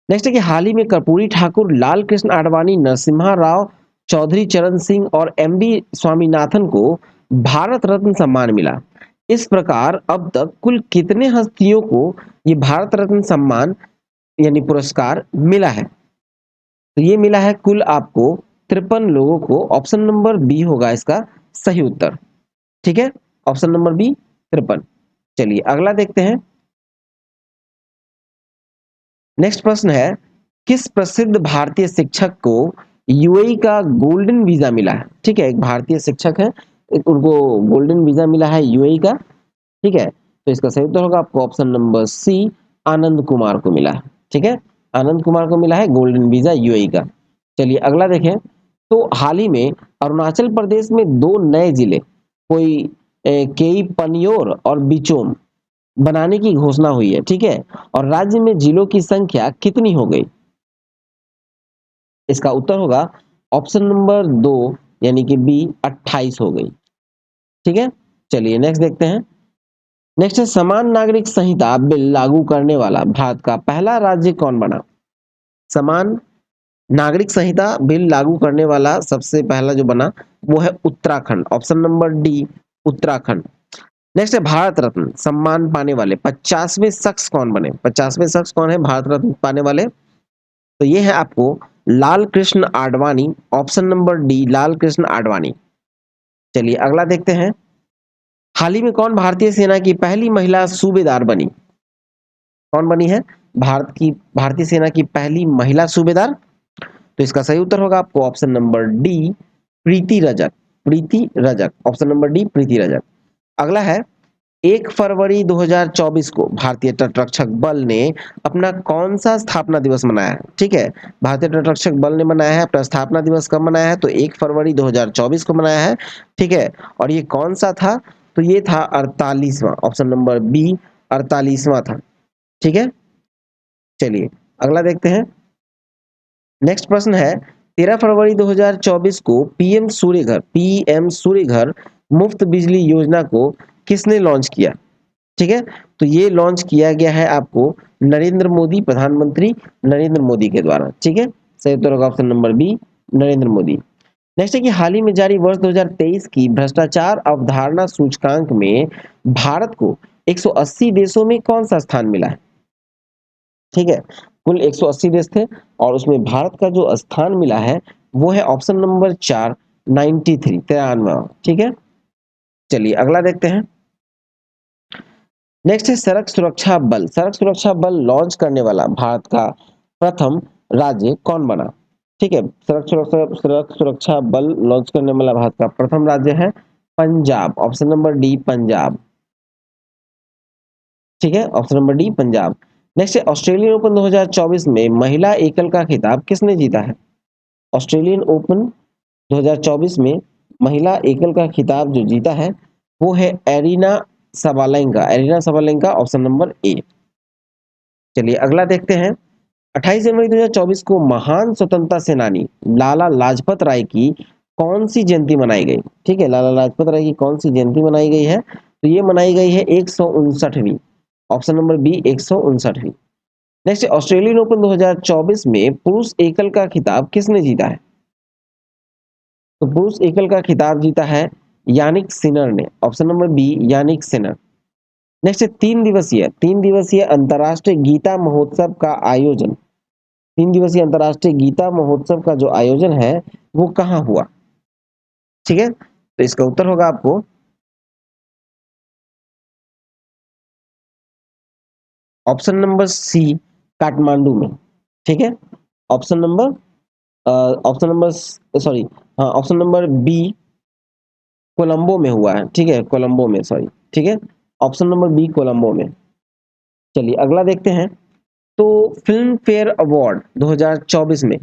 नेक्स्ट है कि हाल ही में कर्पूरी ठाकुर, लाल कृष्ण आडवाणी, नरसिम्हा राव, चौधरी चरण सिंह और एमबी स्वामीनाथन को भारत रत्न सम्मान मिला। इस प्रकार अब तक कुल कितने हस्तियों को ये भारत रत्न सम्मान यानी पुरस्कार मिला है? तो ये मिला है कुल आपको 53 लोगों को। ऑप्शन नंबर बी होगा इसका सही उत्तर। ठीक है, ऑप्शन नंबर बी 53। चलिए अगला देखते हैं। नेक्स्ट प्रश्न है, किस प्रसिद्ध भारतीय शिक्षक को यूएई का गोल्डन वीजा मिला है? ठीक है, एक भारतीय शिक्षक है, उनको गोल्डन वीजा मिला है यूएई का। ठीक है, तो इसका सही उत्तर होगा आपको ऑप्शन नंबर सी आनंद कुमार को मिला है। ठीक है, आनंद कुमार को मिला है गोल्डन वीजा यूएई का। चलिए अगला देखें। तो हाल ही में अरुणाचल प्रदेश में 2 नए जिले कोई केई पनियोर और बिचोम बनाने की घोषणा हुई है। ठीक है, और राज्य में जिलों की संख्या कितनी हो गई? इसका उत्तर होगा ऑप्शन नंबर 2 यानी कि बी 28 हो गई। ठीक है, चलिए नेक्स्ट देखते हैं। नेक्स्ट है, समान नागरिक संहिता बिल लागू करने वाला भारत का पहला राज्य कौन बना? समान नागरिक संहिता बिल लागू करने वाला सबसे पहला जो बना वो है Uttarakhand. Option number D Uttarakhand. Next है, भारत रत्न सम्मान पाने वाले 50वें शख्स कौन बने? 50वें शख्स कौन है भारत रत्न पाने वाले? तो ये है आपको Lal Krishna Advani. Option number D Lal Krishna Advani. चलिए अगला देखते हैं। हाल ही में कौन भारतीय सेना की पहली महिला सूबेदार बनी? कौन बनी है भारतीय सेना की पहली महिला सूबेदार? तो इसका सही उत्तर होगा आपको ऑप्शन नंबर डी प्रीति रजक। प्रीति रजक, ऑप्शन नंबर डी प्रीति रजक। अगला है, 1 फरवरी 2024 को भारतीय तटरक्षक बल ने अपना कौन सा स्थापना दिवस मनाया है? ठीक है, भारतीय तटरक्षक बल ने मनाया है अपना स्थापना दिवस कब मनाया है? तो 1 फरवरी 2024 को मनाया है। ठीक है, और ये कौन सा था? तो ये था 48वां। ऑप्शन नंबर बी 48वां था। ठीक है, चलिए अगला देखते हैं। नेक्स्ट प्रश्न है, 13 फरवरी 2024 को पीएम सूर्य घर मुफ्त बिजली योजना को किसने लॉन्च किया? ठीक है, तो ये लॉन्च किया गया है आपको नरेंद्र मोदी, प्रधानमंत्री नरेंद्र मोदी के द्वारा। ठीक है, सही उत्तर होगा option number B Narendra Modi. Next है कि हाल ही में जारी वर्ष 2023 की भ्रष्टाचार अवधारणा सूचकांक में भारत को 180 देशों में कौन सा स्थान मिला है? ठीक है, कुल 180 देश थे और उसमें भारत का जो स्थान मिला है वो है ऑप्शन नंबर 4 93 93। ठीक है, चलिए अगला देखते हैं। नेक्स्ट है, सड़क सुरक्षा बल लॉन्च करने वाला भारत का प्रथम राज्य कौन बना? ठीक है, सड़क सुरक्षा बल लॉन्च करने वाला भारत का प्रथम राज्य है Punjab. Option number D Punjab. ठीक है, option number D Punjab. Next है ऑस्ट्रेलियन ओपन 2024 में महिला एकल का खिताब किसने जीता है? ऑस्ट्रेलियन ओपन 2024 में महिला एकल का खिताब जो जीता है वो है arena Sabalenka. Arena Sabalenka option number A. चलिए अगला देखते हैं। 28 जनवरी 2024 को महान स्वतंत्रता सेनानी लाला लाजपत राय की कौन सी जयंती मनाई गई? ठीक है, लाला लाजपत राय की कौन सी जयंती मनाई गई है? तो ये मनाई गई है 159वीं। ऑप्शन नंबर बी 159वीं। नेक्स्ट ऑस्ट्रेलियन ओपन 2024 में पुरुष एकल का खिताब किसने जीता है? तो पुरुष एकल का खिताब जीता है यानिक सिनर ने। Option number B Jannik Sinner. Next 3 दिवसीय अंतर्राष्ट्रीय गीता महोत्सव का आयोजन, 3 दिवसीय अंतर्राष्ट्रीय गीता महोत्सव का जो आयोजन है वो कहाँ हुआ? ठीक है, तो इसका उत्तर होगा आपको ऑप्शन नंबर सी काठमांडू में। ठीक है, option number option number sorry हाँ ऑप्शन नंबर बी कोलंबो में हुआ है। ठीक है, कोलंबो में सॉरी। ठीक है, ऑप्शन नंबर बी कोलंबो में। चलिए अगला देखते हैं। तो फिल्म फेयर अवार्ड 2024 में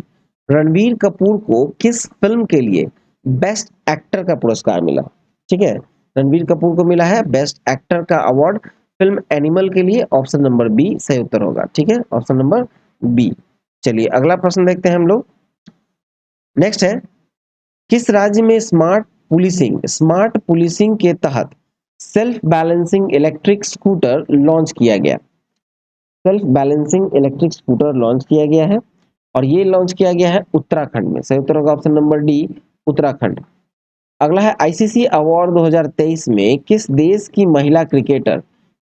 रणबीर कपूर को किस फिल्म के लिए बेस्ट एक्टर का पुरस्कार मिला? ठीक है, रणबीर कपूर को मिला है बेस्ट एक्टर का अवार्ड फिल्म एनिमल के लिए। ऑप्शन नंबर बी सही उत्तर होगा। ठीक है, ऑप्शन नंबर बी। चलिए अगला प्रश्न देखते हैं हम लोग। नेक्स्ट है, किस राज्य में स्मार्ट पुलिसिंग के तहत self balancing electric scooter launch किया गया? Self balancing electric scooter launch किया गया है और ये लॉन्च किया गया है उत्तराखंड में। सही उत्तर होगा ऑप्शन नंबर डी उत्तराखंड। अगला है आईसीसी अवार्ड 2023 में किस देश की महिला क्रिकेटर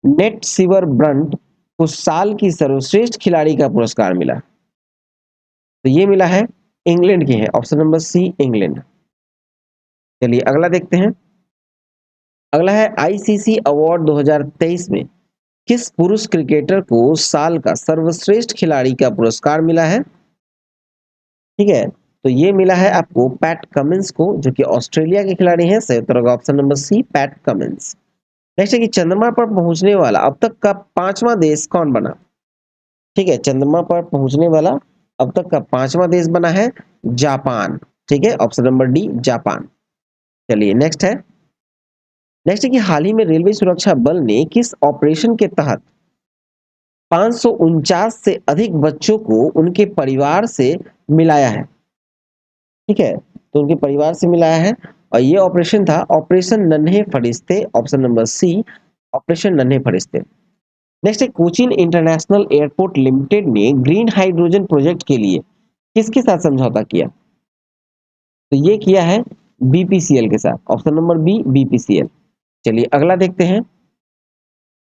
नेट सिवर ब्रंट को साल की सर्वश्रेष्ठ खिलाड़ी का पुरस्कार मिला? तो ये मिला है इंग्लैंड की है। Option number C England. चलिए अगला देखते हैं। अगला है आईसीसी अवार्ड 2023 में किस पुरुष क्रिकेटर को साल का सर्वश्रेष्ठ खिलाड़ी का पुरस्कार मिला है? ठीक है, तो ये मिला है आपको पैट कमिंस को, जो कि ऑस्ट्रेलिया के खिलाड़ी हैं। सही उत्तर होगा option number C Pat Cummins. Next है कि चंद्रमा पर पहुंचने वाला अब तक का पांचवा देश कौन बना? ठीक है, चंद्रमा पर पहुंचने वाला अब तक का पांचवा देश बना है जापान। ठीक है, ऑप्शन नंबर डी जापान। चलिए नेक्स्ट है कि हाल ही में रेलवे सुरक्षा बल ने किस ऑपरेशन के तहत 549 से अधिक बच्चों को उनके परिवार से मिलाया है? ठीक है, तो उनके परिवार से मिलाया है और ये ऑपरेशन था ऑपरेशन नन्हे फरिश्ते। ऑप्शन नंबर सी ऑपरेशन नन्हे फरिश्ते। नेक्स्ट है कोचीन इंटरनेशनल एयरपोर्ट लिमिटेड ने ग्रीन हाइड्रोजन प्रोजेक्ट के लिए किसके साथ समझौता किया? तो ये किया है बीपीसीएल के साथ। Option number B BPCL. चलिए अगला देखते हैं।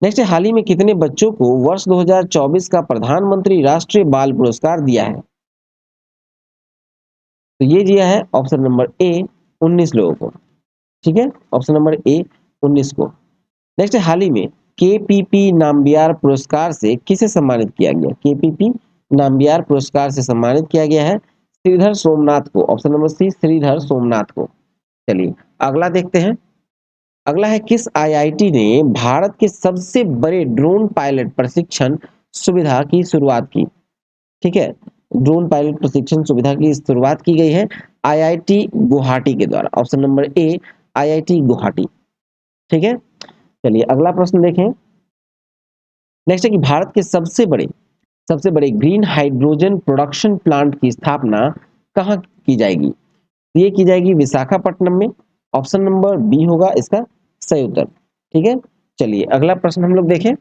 नेक्स्ट है हाल ही में कितने बच्चों को वर्ष 2024 का प्रधानमंत्री राष्ट्रीय बाल पुरस्कार दिया है? तो ये दिया है ऑप्शन नंबर ए 19 लोगों को। ठीक है, ऑप्शन नंबर ए 19 को। नेक्स्ट है हाल ही में केपीपी नाम्बियार पुरस्कार से किसे सम्मानित किया गया? केपीपी नाम्बियार पुरस्कार से सम्मानित किया गया है श्रीधर सोमनाथ को। Option number C Sridhar Somnath को। चलिए अगला देखते हैं। अगला है किस आईआईटी ने भारत के सबसे बड़े ड्रोन पायलट प्रशिक्षण सुविधा की शुरुआत की? ठीक है, ड्रोन पायलट प्रशिक्षण सुविधा की शुरुआत की गई है आईआईटी गुवाहाटी के द्वारा। ऑप्शन नंबर ए आईआईटी गुवाहाटी। ठीक है, चलिए अगला प्रश्न देखें। नेक्स्ट है कि भारत के सबसे बड़े ग्रीन हाइड्रोजन प्रोडक्शन प्लांट की स्थापना कहाँ की जाएगी? ये की जाएगी विशाखापट्टनम में। ऑप्शन नंबर बी होगा इसका सही उत्तर। ठीक है, चलिए अगला प्रश्न हम लोग देखें।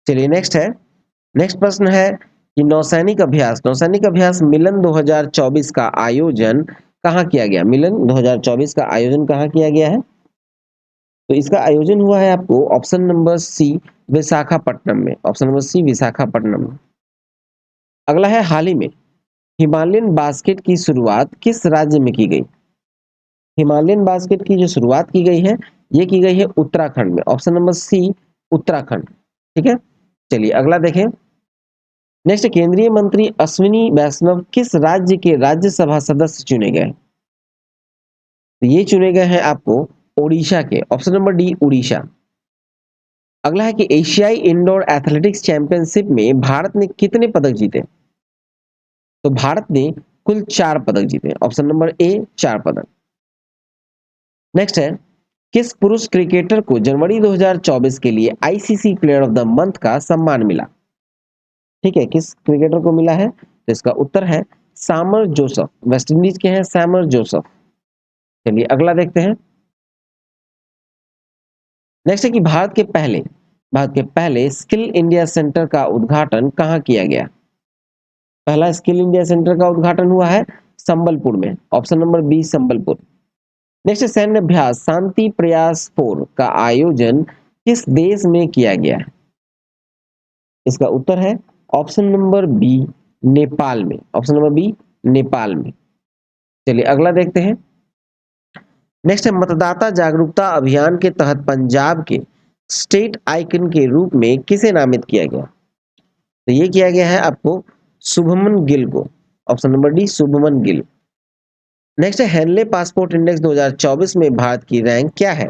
चलिए नेक्स्ट प्रश्न है कि नौसैनिक अभ्यास मिलन 2024 का आयोजन कहाँ किया गया? मिलन 2024 का आयोजन कहाँ किया गया है? तो इसका आयोजन हुआ है आपको ऑप्शन नंबर सी विशाखापट्टनम में। ऑप्शन नंबर सी विशाखापट्टनम में। अगला है हाल ही में हिमालयन बास्केट की शुरुआत किस राज्य में की गई? हिमालयन बास्केट की जो शुरुआत की गई है ये की गई है उत्तराखंड में। Option number C Uttarakhand. ठीक है, चलिए अगला देखें। नेक्स्ट केंद्रीय मंत्री अश्विनी वैष्णव किस राज्य के राज्यसभा सदस्य चुने गए? तो ये चुने गए हैं आपको ओडिशा के, ऑप्शन नंबर डी उड़ीसा। अगला है कि एशियाई इंडोर एथलेटिक्स चैंपियनशिप में भारत ने कितने पदक जीते? तो भारत ने कुल 4 पदक जीते, ऑप्शन नंबर ए 4 पदक। नेक्स्ट है, किस पुरुष क्रिकेटर को जनवरी 2024 के लिए ICC player of the month का सम्मान मिला? ठीक है, किस क्रिकेटर को मिला है? तो इसका उत्तर है सामर जोसफ, वेस्ट इंडीज के हैं सामर जोसफ। चलिए अगला देखते हैं। नेक्स्ट है कि भारत के पहले स्किल इंडिया सेंटर का उद्घाटन कहाँ किया गया? पहला स्किल इंडिया सेंटर का उद्घाटन हुआ है संबलपुर में, option number B Sambalpur. Next सैन्य अभ्यास शांति प्रयास 4 का आयोजन किस देश में किया गया है? इसका उत्तर है ऑप्शन नंबर बी नेपाल में, ऑप्शन नंबर बी नेपाल में। चलिए अगला देखते हैं। नेक्स्ट है मतदाता जागरूकता अभियान के तहत पंजाब के स्टेट आइकन के रूप में किसे नामित किया गया? तो ये किया गया है आपको शुभमन गिल को, option number D Shubman Gill. Next है हेनले पासपोर्ट इंडेक्स 2024 में भारत की रैंक क्या है?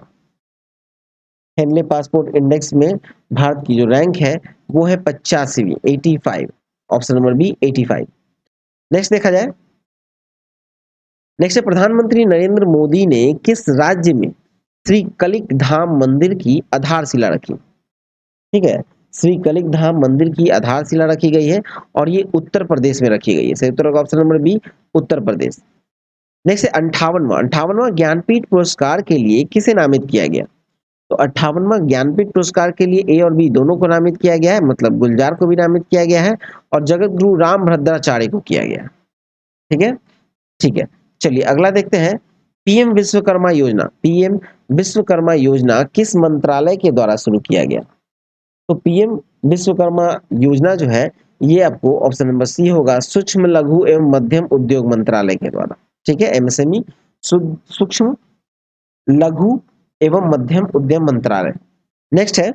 हेनले पासपोर्ट इंडेक्स में भारत की जो रैंक है वो है 85वीं, 85, ऑप्शन नंबर बी 85। नेक्स्ट देखा जाए। नेक्स्ट है प्रधानमंत्री नरेंद्र मोदी ने किस राज्य में श्री कलिक धाम मंदिर की आधारशिला रखी? ठीक है, श्री कलिक धाम मंदिर की आधारशिला रखी गई है और ये उत्तर प्रदेश में रखी गई है। सही उत्तर होगा option number B Uttar Pradesh. Next है 58वां ज्ञानपीठ पुरस्कार के लिए किसे नामित किया गया? तो 58वां ज्ञानपीठ पुरस्कार के लिए ए और बी दोनों को नामित किया गया है, मतलब गुलजार को भी नामित किया गया है और जगत गुरु राम भद्राचार्य को किया गया है। ठीक है, ठीक है। चलिए अगला देखते हैं। पीएम विश्वकर्मा योजना किस मंत्रालय के द्वारा शुरू किया गया? तो पीएम विश्वकर्मा योजना जो है ये आपको ऑप्शन नंबर सी होगा सूक्ष्म लघु एवं मध्यम उद्योग मंत्रालय के द्वारा। ठीक है, एमएसएमई सूक्ष्म लघु एवं मध्यम उद्यम मंत्रालय। नेक्स्ट है,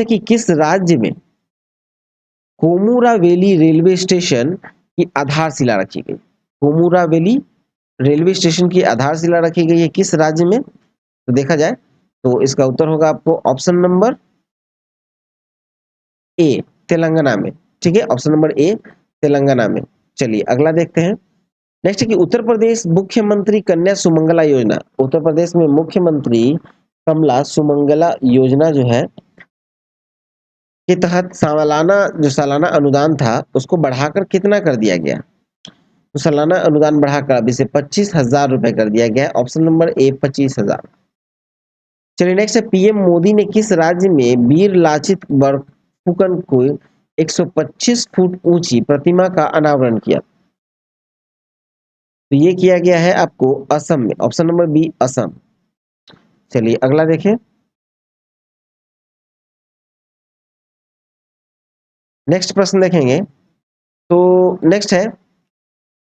कि किस राज्य में कोमुरावेली रेलवे स्टेशन की आधारशिला रखी गई? कोमुरावेली रेलवे स्टेशन की आधारशिला रखी गई है किस राज्य में? तो देखा जाए तो इसका उत्तर होगा आपको ऑप्शन नंबर ए तेलंगाना में। ठीक है, ऑप्शन नंबर ए तेलंगाना में। चलिए अगला देखते हैं। नेक्स्ट है कि उत्तर प्रदेश मुख्यमंत्री कन्या सुमंगला योजना, उत्तर प्रदेश में मुख्यमंत्री कमला सुमंगला योजना जो है के तहत सालाना अनुदान था उसको बढ़ाकर कितना कर दिया गया? तो सालाना अनुदान बढ़ाकर अभी से 25,000 रुपए कर दिया गया, ऑप्शन नंबर ए 25,000। चलिए नेक्स्ट है पीएम मोदी ने किस राज्य में वीर लाचित बरफुकन को 125 फुट ऊंची प्रतिमा का अनावरण किया? तो ये किया गया है आपको असम में, ऑप्शन नंबर बी असम। चलिए अगला देखें। नेक्स्ट प्रश्न देखेंगे। तो नेक्स्ट है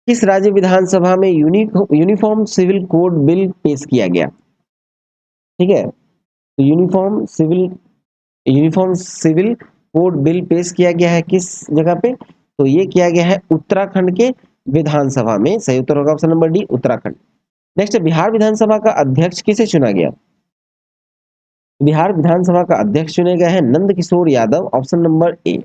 किस राज्य विधानसभा में यूनिफॉर्म सिविल कोड बिल पेश किया गया? ठीक है, तो यूनिफॉर्म सिविल कोड बिल पेश किया गया है किस जगह पे? तो ये किया गया है उत्तराखंड के विधानसभा में। सही उत्तर होगा option number D Uttarakhand. Next Bihar विधानसभा का अध्यक्ष किसे चुना गया? बिहार विधानसभा का अध्यक्ष चुने गए हैं Nand Kishore Yadav, option number A.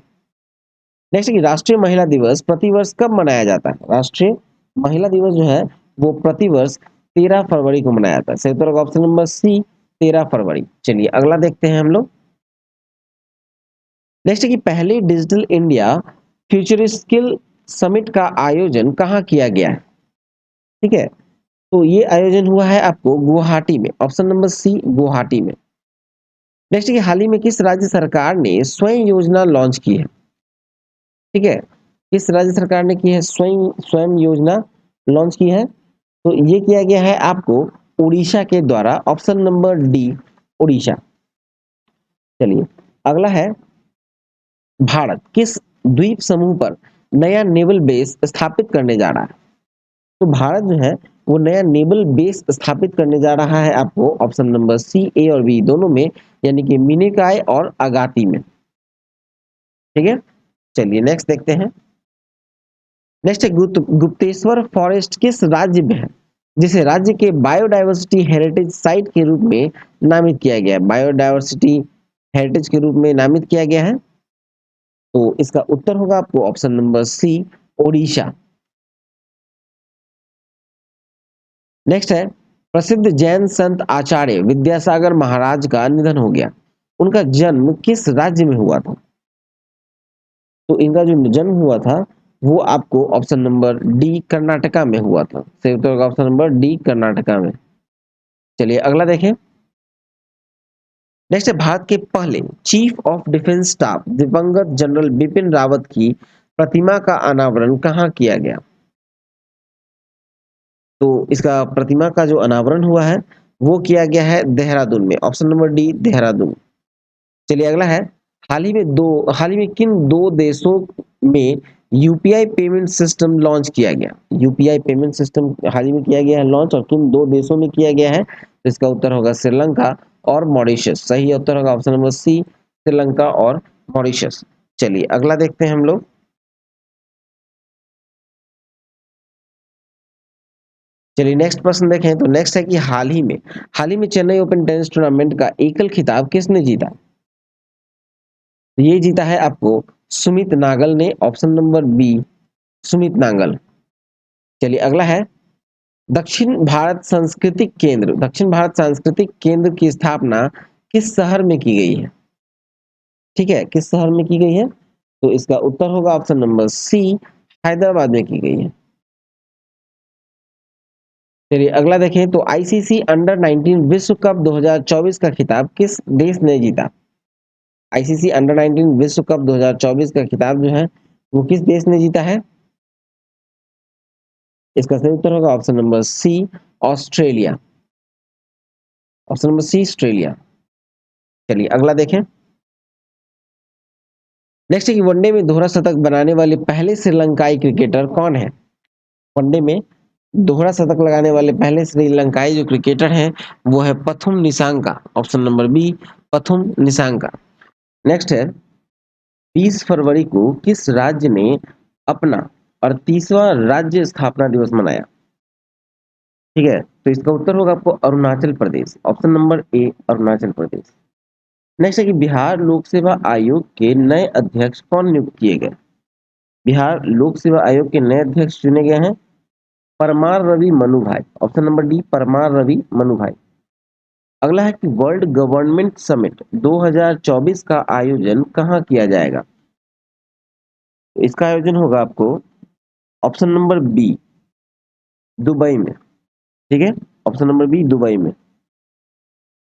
Next की राष्ट्रीय महिला दिवस प्रतिवर्ष कब मनाया जाता है? राष्ट्रीय महिला दिवस जो है वो प्रतिवर्ष 13 फरवरी को मनाया जाता है। सही उत्तर होगा ऑप्शन नंबर सी 13 फरवरी। चलिए अगला देखते हैं हम लोग। नेक्स्ट है कि पहले digital India future skill summit का आयोजन कहाँ किया गया है? ठीक है, तो ये आयोजन हुआ है आपको गुवाहाटी में, ऑप्शन नंबर सी गुवाहाटी में। नेक्स्ट कि हाल ही में किस राज्य सरकार ने स्वयं योजना लॉन्च की है? ठीक है, किस राज्य सरकार ने की है स्वयं योजना लॉन्च की है? तो ये किया गया है आपको उड़ीसा के द्वारा, ऑप्शन नंबर डी उड़ीसा। चलिए अगला है भारत किस द्वीप समूह पर नया नेवल बेस स्थापित करने जा रहा है? तो भारत जो है वो नया नेवल बेस स्थापित करने जा रहा है आपको ऑप्शन नंबर सी ए और बी दोनों में, यानी कि मिनिकॉय और अगाती में। ठीक है, चलिए नेक्स्ट देखते हैं। नेक्स्ट है गुप्तेश्वर फॉरेस्ट किस राज्य में है? जिसे राज्य के बायोडायवर्सिटी हेरिटेज साइट के रूप में नामित किया गया है। बायोडायवर्सिटी हेरिटेज के रूप में नामित किया गया है। तो इसका उत्तर होगा आपको option number C, Odisha. Next है, प्रसिद्ध जैन संत आचार्य विद्यासागर महाराज का निधन हो गया। उनका जन्म किस राज्य में हुआ था? तो इनका जो जन्म हुआ था वो आपको ऑप्शन नंबर डी, कर्नाटका में हुआ था। सही उत्तर होगा ऑप्शन नंबर डी, कर्नाटका में। चलिए अगला देखें। नेक्स्ट है, भारत के पहले चीफ ऑफ डिफेंस स्टाफ दिवंगत जनरल बिपिन रावत की प्रतिमा का अनावरण कहाँ किया गया? तो इसका प्रतिमा का जो अनावरण हुआ है वो किया गया है देहरादून में। Option number D, Dehradun. चलिए अगला है, हाल ही में किन दो देशों में यूपीआई पेमेंट सिस्टम लॉन्च किया गया? यूपीआई पेमेंट सिस्टम हाल ही में किया गया है लॉन्च, और किन दो देशों में किया गया है? तो इसका उत्तर होगा श्रीलंका और मॉरिशस। सही उत्तर होगा ऑप्शन नंबर सी, श्रीलंका और मॉरिशस। चलिए अगला देखते हैं हम लोग। चलिए नेक्स्ट प्रश्न देखें। तो नेक्स्ट है कि हाल ही में चेन्नई ओपन टेनिस टूर्नामेंट का एकल खिताब किसने जीता? ये जीता है आपको सुमित नागल ने। Option number B, Sumit Nagal. चलिए अगला है, दक्षिण भारत सांस्कृतिक केंद्र की स्थापना किस शहर में की गई है? ठीक है, किस शहर में की गई है? तो इसका उत्तर होगा ऑप्शन नंबर सी, हैदराबाद में की गई है। चलिए अगला देखें। तो आईसीसी अंडर 19 विश्व कप 2024 का खिताब किस देश ने जीता? आईसीसी अंडर 19 विश्व कप 2024 का खिताब जो है वो किस देश ने जीता है? इसका सही उत्तर होगा option number C, Australia. Option number C, Australia. चलिए अगला देखें। नेक्स्ट है कि वनडे में दोहरा शतक बनाने वाले पहले श्रीलंकाई क्रिकेटर कौन है? वनडे में दोहरा शतक लगाने वाले पहले श्रीलंकाई जो क्रिकेटर हैं वो है Pathum Nissanka. Option number B, Pathum Nissanka. Next है, 20 फरवरी को किस राज्य ने अपना 38वां राज्य स्थापना दिवस मनाया? ठीक है, तो इसका उत्तर होगा आपको Arunachal Pradesh. Option number A, Arunachal Pradesh. Next है कि बिहार लोक सेवा आयोग के नए अध्यक्ष कौन नियुक्त किए गए? बिहार लोक सेवा आयोग के नए अध्यक्ष चुने गए हैं Parmar Ravi Manu Bhai. Option number D, Parmar Ravi Manu Bhai. अगला है कि वर्ल्ड गवर्नमेंट समिट 2024 का आयोजन कहाँ किया जाएगा? इसका आयोजन होगा आपको ऑप्शन नंबर बी, दुबई में। ठीक है, ऑप्शन नंबर बी, दुबई में।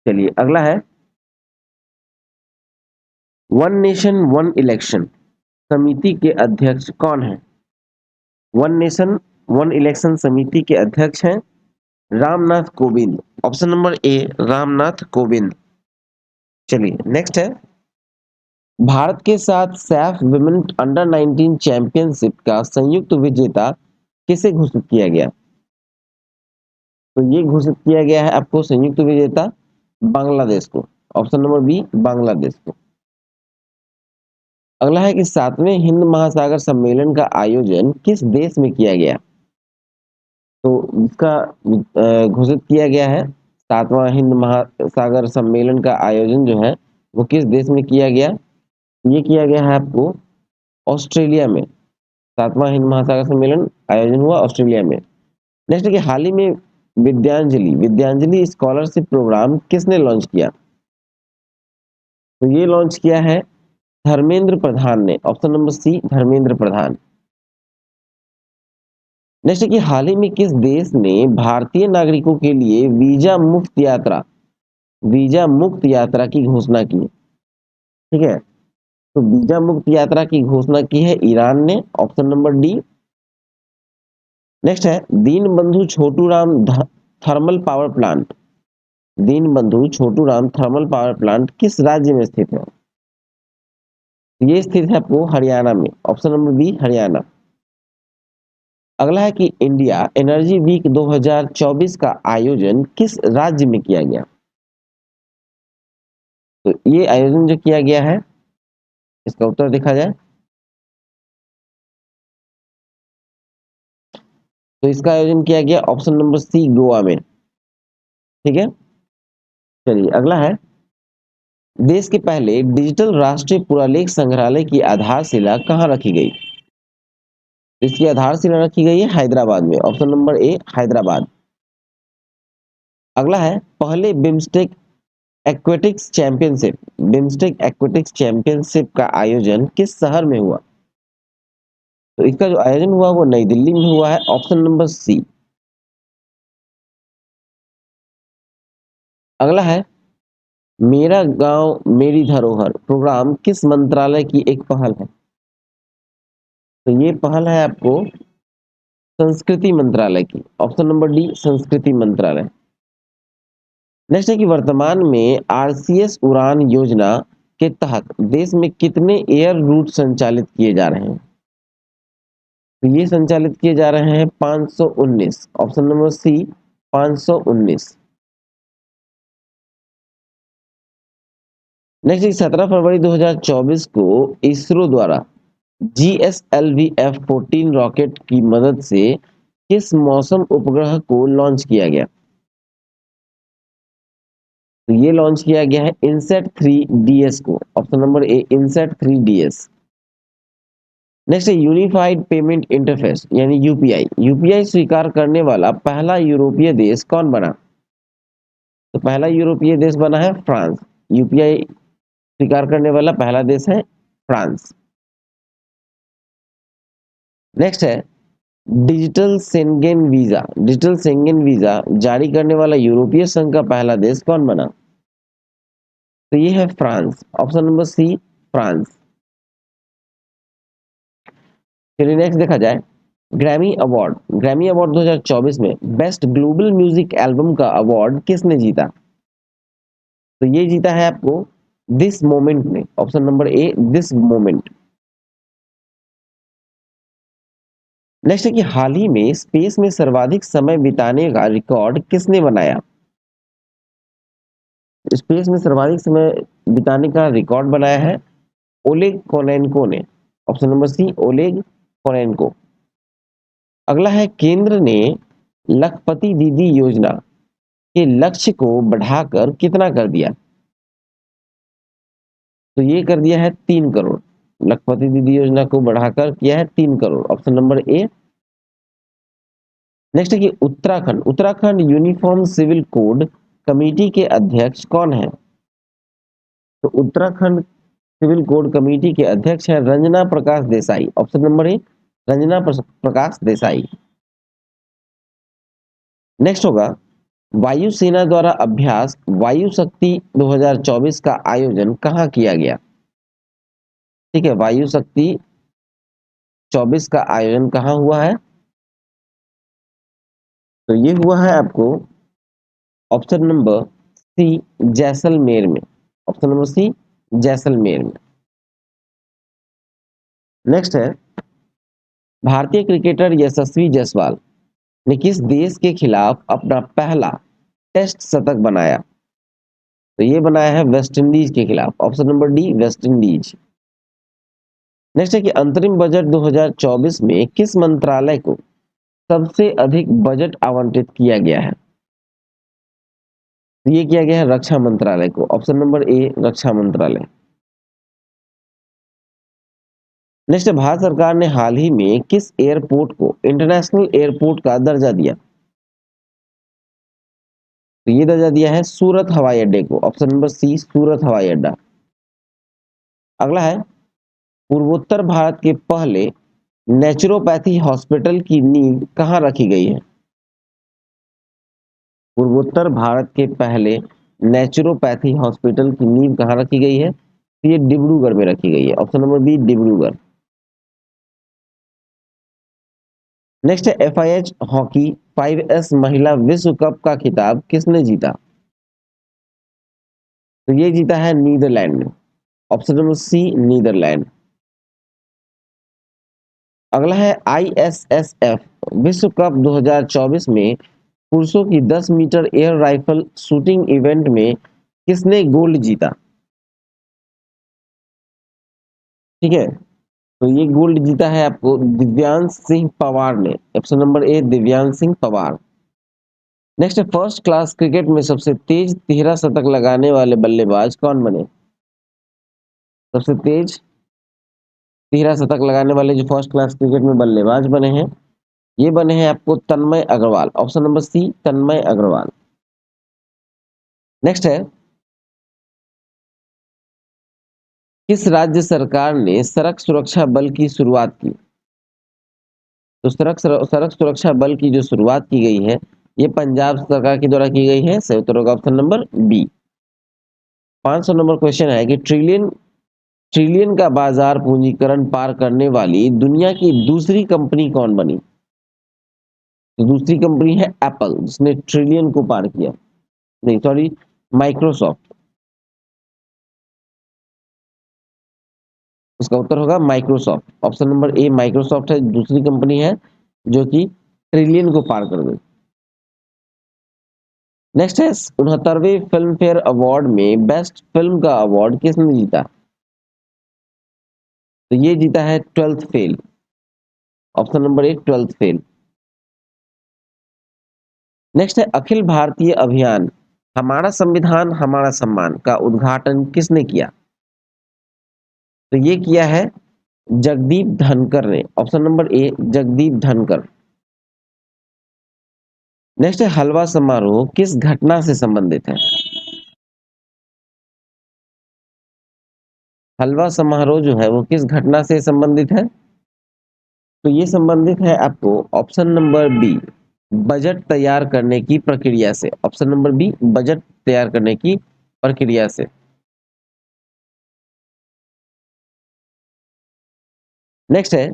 चलिए अगला है, वन नेशन वन इलेक्शन समिति के अध्यक्ष कौन है? वन नेशन वन इलेक्शन समिति के अध्यक्ष हैं रामनाथ कोविंद। ऑप्शन नंबर ए, रामनाथ कोविंद। चलिए नेक्स्ट है, भारत के साथ सैफ विमेन अंडर 19 चैंपियनशिप का संयुक्त विजेता किसे घोषित किया गया? तो ये घोषित किया गया है आपको संयुक्त विजेता बांग्लादेश को। ऑप्शन नंबर बी, बांग्लादेश को। अगला है कि 7वें हिंद महासागर सम्मेलन का आयोजन किस देश में किया गया? तो इसका घोषित किया गया है 7वां हिंद महासागर सम्मेलन का आयोजन जो है वो किस देश में किया गया? ये किया गया है आपको ऑस्ट्रेलिया में। 7वां हिंद महासागर सम्मेलन आयोजन हुआ ऑस्ट्रेलिया में। नेक्स्ट है कि हाल ही में विद्यांजलि स्कॉलरशिप प्रोग्राम किसने लॉन्च किया? तो ये लॉन्च किया है धर्मेंद्र प्रधान ने। ऑप्शन नंबर सी, धर्मेंद्र प्रधान। नेक्स्ट है कि हाल ही में किस देश ने भारतीय नागरिकों के लिए वीजा मुक्त यात्रा की घोषणा की? ठीक है, तो वीजा मुक्त यात्रा की घोषणा की है ईरान ने। Option number D. नेक्स्ट है, Deenbandhu Chhotu Ram thermal power plant Deenbandhu Chhotu Ram thermal power plant किस राज्य में स्थित है? ये स्थित है आपको हरियाणा में। Option number B, Haryana. अगला है कि इंडिया एनर्जी वीक 2024 का आयोजन किस राज्य में किया गया? तो ये आयोजन जो किया गया है इसका उत्तर देखा जाए तो इसका आयोजन किया गया ऑप्शन नंबर सी गोवा में। ठीक है, चलिए अगला है, देश के पहले डिजिटल राष्ट्रीय पुरालेख संग्रहालय की आधारशिला कहाँ रखी गई? इसकी आधारशिला रखी गई है हैदराबाद में, ऑप्शन नंबर ए हैदराबाद। अगला है, पहले बिम्स्टेक एक्वेटिक्स चैंपियनशिप का आयोजन किस शहर में हुआ? तो इसका जो आयोजन हुआ वो नई दिल्ली में हुआ है, ऑप्शन नंबर सी। अगला है, मेरा गांव मेरी धरोहर प्रोग्राम किस मंत्रालय की एक पहल है? तो ये पहल है आपको संस्कृति मंत्रालय की, ऑप्शन नंबर डी संस्कृति मंत्रालय। नेक्स्ट है कि वर्तमान में आरसीएस उड़ान योजना के तहत देश में कितने एयर रूट संचालित किए जा रहे हैं? तो ये संचालित किए जा रहे हैं 519, ऑप्शन नंबर सी 519। नेक्स्ट 17 फरवरी 2024 को इसरो द्वारा GSLV-F14 रॉकेट की मदद से किस मौसम उपग्रह को लॉन्च किया गया? तो ये लॉन्च किया गया है इनसेट 3DS को, option number A INSAT 3DS। Next है यूनिफाइड पेमेंट इंटरफेस यानी यूपीआई। यूपीआई स्वीकार करने वाला पहला यूरोपीय देश कौन बना? तो पहला यूरोपीय देश बना है फ्रांस। यूपीआई स्वीकार करने वाला पहला देश है फ्रांस। नेक्स्ट है, डिजिटल शेंगेन वीजा जारी करने वाला यूरोपीय संघ का पहला देश कौन बना? तो ये है France, option number C France. चलिए नेक्स्ट देखा जाए, ग्रैमी अवार्ड 2024 में बेस्ट ग्लोबल म्यूजिक एल्बम का अवार्ड किसने जीता? तो ये जीता है आपको दिस मोमेंट ने, option number A this moment. Next है कि हाल ही में स्पेस में सर्वाधिक समय बिताने का रिकॉर्ड किसने बनाया? स्पेस में सर्वाधिक समय बिताने का रिकॉर्ड बनाया है ओलेग कोनेन्को ने, ऑप्शन नंबर सी ओलेग कोनेन्को। अगला है, केंद्र ने लखपति दीदी योजना के लक्ष्य को बढ़ाकर कितना कर दिया? तो ये कर दिया है 3 करोड़। लखपति दीदी योजना को बढ़ाकर किया है 3 crore, option number A. Next है कि Uttarakhand uniform civil code committee के अध्यक्ष कौन है? तो उत्तराखंड सिविल कोड कमेटी के अध्यक्ष है Ranjana Prakash Desai, option number A Ranjana Prakash Desai. Next होगा, वायुसेना द्वारा अभ्यास वायु शक्ति 2024 का आयोजन कहाँ किया गया? ठीक है, वायु शक्ति 24 का आयोजन कहाँ हुआ है? तो ये हुआ है आपको ऑप्शन नंबर सी जैसलमेर में, ऑप्शन नंबर सी जैसलमेर में। नेक्स्ट है, भारतीय क्रिकेटर यशस्वी जायसवाल ने किस देश के खिलाफ अपना पहला टेस्ट शतक बनाया? तो ये बनाया है वेस्ट इंडीज के खिलाफ, option number D West Indies. Next है कि अंतरिम बजट 2024 में किस मंत्रालय को सबसे अधिक बजट आवंटित किया गया है? तो ये किया गया है रक्षा मंत्रालय को, ऑप्शन नंबर ए रक्षा मंत्रालय। नेक्स्ट, भारत सरकार ने हाल ही में किस एयरपोर्ट को इंटरनेशनल एयरपोर्ट का दर्जा दिया? तो ये दर्जा दिया है सूरत हवाई अड्डे को, ऑप्शन नंबर सी सूरत हवाई अड्डा। अगला है, पूर्वोत्तर भारत के पहले नेचुरोपैथी हॉस्पिटल की नींव कहाँ रखी गई है? पूर्वोत्तर भारत के पहले नेचुरोपैथी हॉस्पिटल की नींव कहाँ रखी गई है? तो ये डिब्रूगढ़ में रखी गई है, option number B Dibrugarh. Next है, FIH हॉकी 5S महिला विश्व कप का खिताब किसने जीता? तो ये जीता है नीदरलैंड ने, ऑप्शन नंबर सी नीदरलैंड। अगला है, ISSF विश्व कप 2024 में पुरुषों की 10 metre air rifle shooting event में किसने गोल्ड जीता? ठीक है, तो ये गोल्ड जीता है आपको दिव्यांश सिंह पवार ने। ऑप्शन नंबर ए दिव्यांश सिंह पवार। नेक्स्ट है फर्स्ट क्लास क्रिकेट में सबसे तेज 13 शतक लगाने वाले बल्लेबाज कौन बने? सबसे तेज 13 शतक लगाने वाले जो फर्स्ट क्लास क्रिकेट में बल्लेबाज बने हैं, ये बने हैं आपको तन्मय अग्रवाल। ऑप्शन नंबर सी तन्मय अग्रवाल। नेक्स्ट है किस राज्य सरकार ने सड़क सुरक्षा बल की शुरुआत की? तो सड़क सुरक्षा बल की जो शुरुआत की गई है, ये पंजाब सरकार के द्वारा की गई है। सही उत्तर होगा option number B. 500 number question है कि ट्रिलियन ट्रिलियन का बाजार पूंजीकरण पार करने वाली दुनिया की दूसरी कंपनी कौन बनी? तो दूसरी कंपनी है एप्पल, जिसने ट्रिलियन को पार किया। नहीं सॉरी, माइक्रोसॉफ्ट। उसका उत्तर होगा माइक्रोसॉफ्ट। ऑप्शन नंबर ए माइक्रोसॉफ्ट है, दूसरी कंपनी है जो कि ट्रिलियन को पार कर गई। नेक्स्ट है 69वें फिल्म फेयर अवार्ड में बेस्ट फिल्म का अवार्ड किसने जीता? तो ये जीता है ट्वेल्थ फेल। ऑप्शन नंबर ए ट्वेल्थ फेल। नेक्स्ट है अखिल भारतीय अभियान हमारा संविधान हमारा सम्मान का उद्घाटन किसने किया? तो ये किया है जगदीप धनकर ने। ऑप्शन नंबर ए जगदीप धनकर। नेक्स्ट है हलवा समारोह किस घटना से संबंधित है? हलवा समारोह जो है वो किस घटना से संबंधित है? तो ये संबंधित है आपको ऑप्शन नंबर बी बजट तैयार करने की प्रक्रिया से। ऑप्शन नंबर बी बजट तैयार करने की प्रक्रिया से। नेक्स्ट है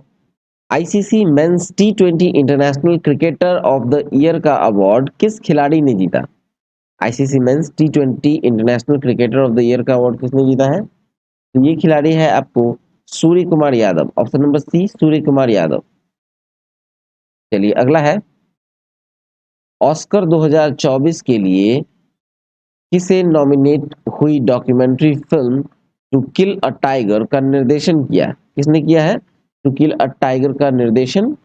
आईसीसी मेंस टी20 international cricketer of the year का अवार्ड किस खिलाड़ी ने जीता? आईसीसी मेंस टी20 international cricketer of the year का अवार्ड किसने जीता है? तो ये खिलाड़ी है आपको Surya Kumar Yadav. Option number C Surya Kumar Yadav. चलिए अगला है ऑस्कर 2024 के लिए किसे नॉमिनेट हुई documentary film to kill a tiger का निर्देशन किया? किसने किया है टू किल अ टाइगर का निर्देशन?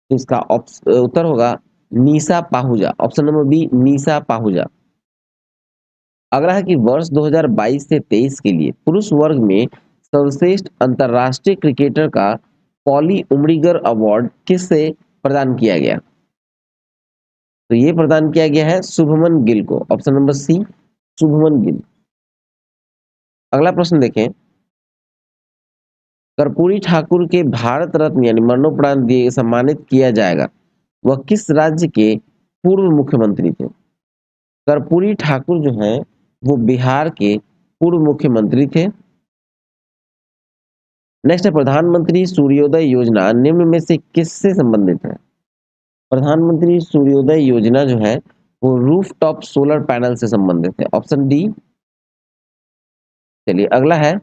इसका उत्तर होगा Nisha Pahuja. Option number B Nisha Pahuja. अगला है कि वर्ष 2022 से 23 के लिए पुरुष वर्ग में सर्वश्रेष्ठ अंतरराष्ट्रीय क्रिकेटर का पॉली उमरीगर अवार्ड किससे प्रदान किया गया? तो ये प्रदान किया गया है शुभमन गिल को। Option number C Shubman Gill. अगला प्रश्न देखें कर्पूरी ठाकुर के भारत रत्न यानी मरणोपरांत दिए सम्मानित किया जाएगा, वह किस राज्य के पूर्व मुख्यमंत्री थे? कर्पूरी ठाकुर जो है वो बिहार के पूर्व मुख्यमंत्री थे। नेक्स्ट है प्रधानमंत्री सूर्योदय योजना निम्न में से किससे संबंधित है? प्रधानमंत्री सूर्योदय योजना जो है वो रूफटॉप सोलर पैनल से संबंधित है। Option D. चलिए अगला है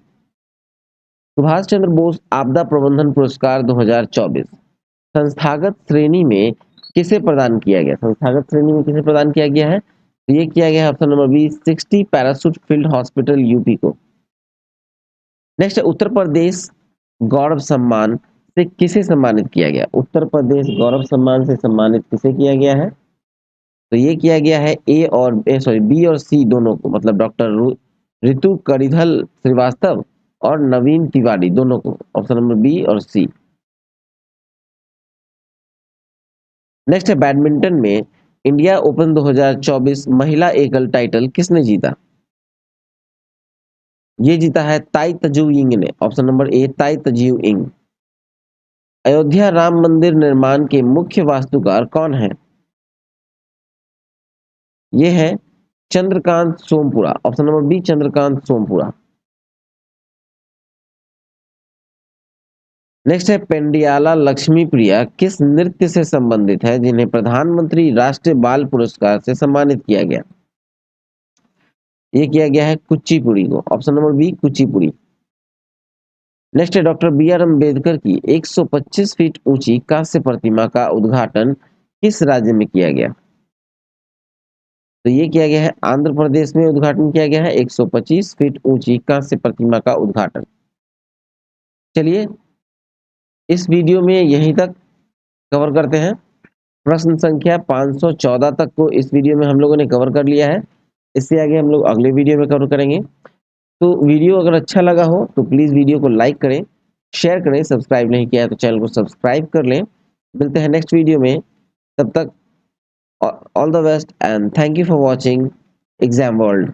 सुभाष चंद्र बोस आपदा प्रबंधन पुरस्कार 2024 संस्थागत श्रेणी में किसे प्रदान किया गया? संस्थागत श्रेणी में किसे प्रदान किया गया है? तो ये किया गया है option number B 60 parachute field hospital UP को। नेक्स्ट है उत्तर प्रदेश गौरव सम्मान से किसे सम्मानित किया गया? उत्तर प्रदेश गौरव सम्मान से सम्मानित किसे किया गया है? तो ये किया गया है ए और सॉरी बी और सी दोनों को, मतलब डॉक्टर ऋतु करिधल श्रीवास्तव और नवीन तिवारी दोनों को। ऑप्शन नंबर बी और सी। नेक्स्ट है बैडमिंटन में इंडिया ओपन 2024 महिला एकल टाइटल किसने जीता? ये जीता है ताई तजू यिंग ने। ऑप्शन नंबर ए ताई तजू यिंग। अयोध्या राम मंदिर निर्माण के मुख्य वास्तुकार कौन है? ये है Chandrakant Sompura. Option number B Chandrakant Sompura. Next है पेंडियाला लक्ष्मी प्रिया किस नृत्य से संबंधित है जिन्हें प्रधानमंत्री राष्ट्रीय बाल पुरस्कार से सम्मानित किया गया? ये किया गया है कुचिपुड़ी को। Option number B Kuchipudi. Next है डॉक्टर बी आर अम्बेडकर की 125 फीट ऊंची कांस्य प्रतिमा का उद्घाटन किस राज्य में किया गया? तो ये किया गया है आंध्र प्रदेश में उद्घाटन किया गया है 125 फीट ऊंची कांस्य प्रतिमा का उद्घाटन। चलिए इस वीडियो में यहीं तक कवर करते हैं। प्रश्न संख्या 514 तक को इस वीडियो में हम लोगों ने कवर कर लिया है। इससे आगे हम लोग अगले वीडियो में कवर करेंगे। तो वीडियो अगर अच्छा लगा हो तो प्लीज़ वीडियो को लाइक करें, शेयर करें, सब्सक्राइब नहीं किया है तो चैनल को सब्सक्राइब कर लें। मिलते हैं नेक्स्ट वीडियो में, तब तक all the best and thank you for watching exam world.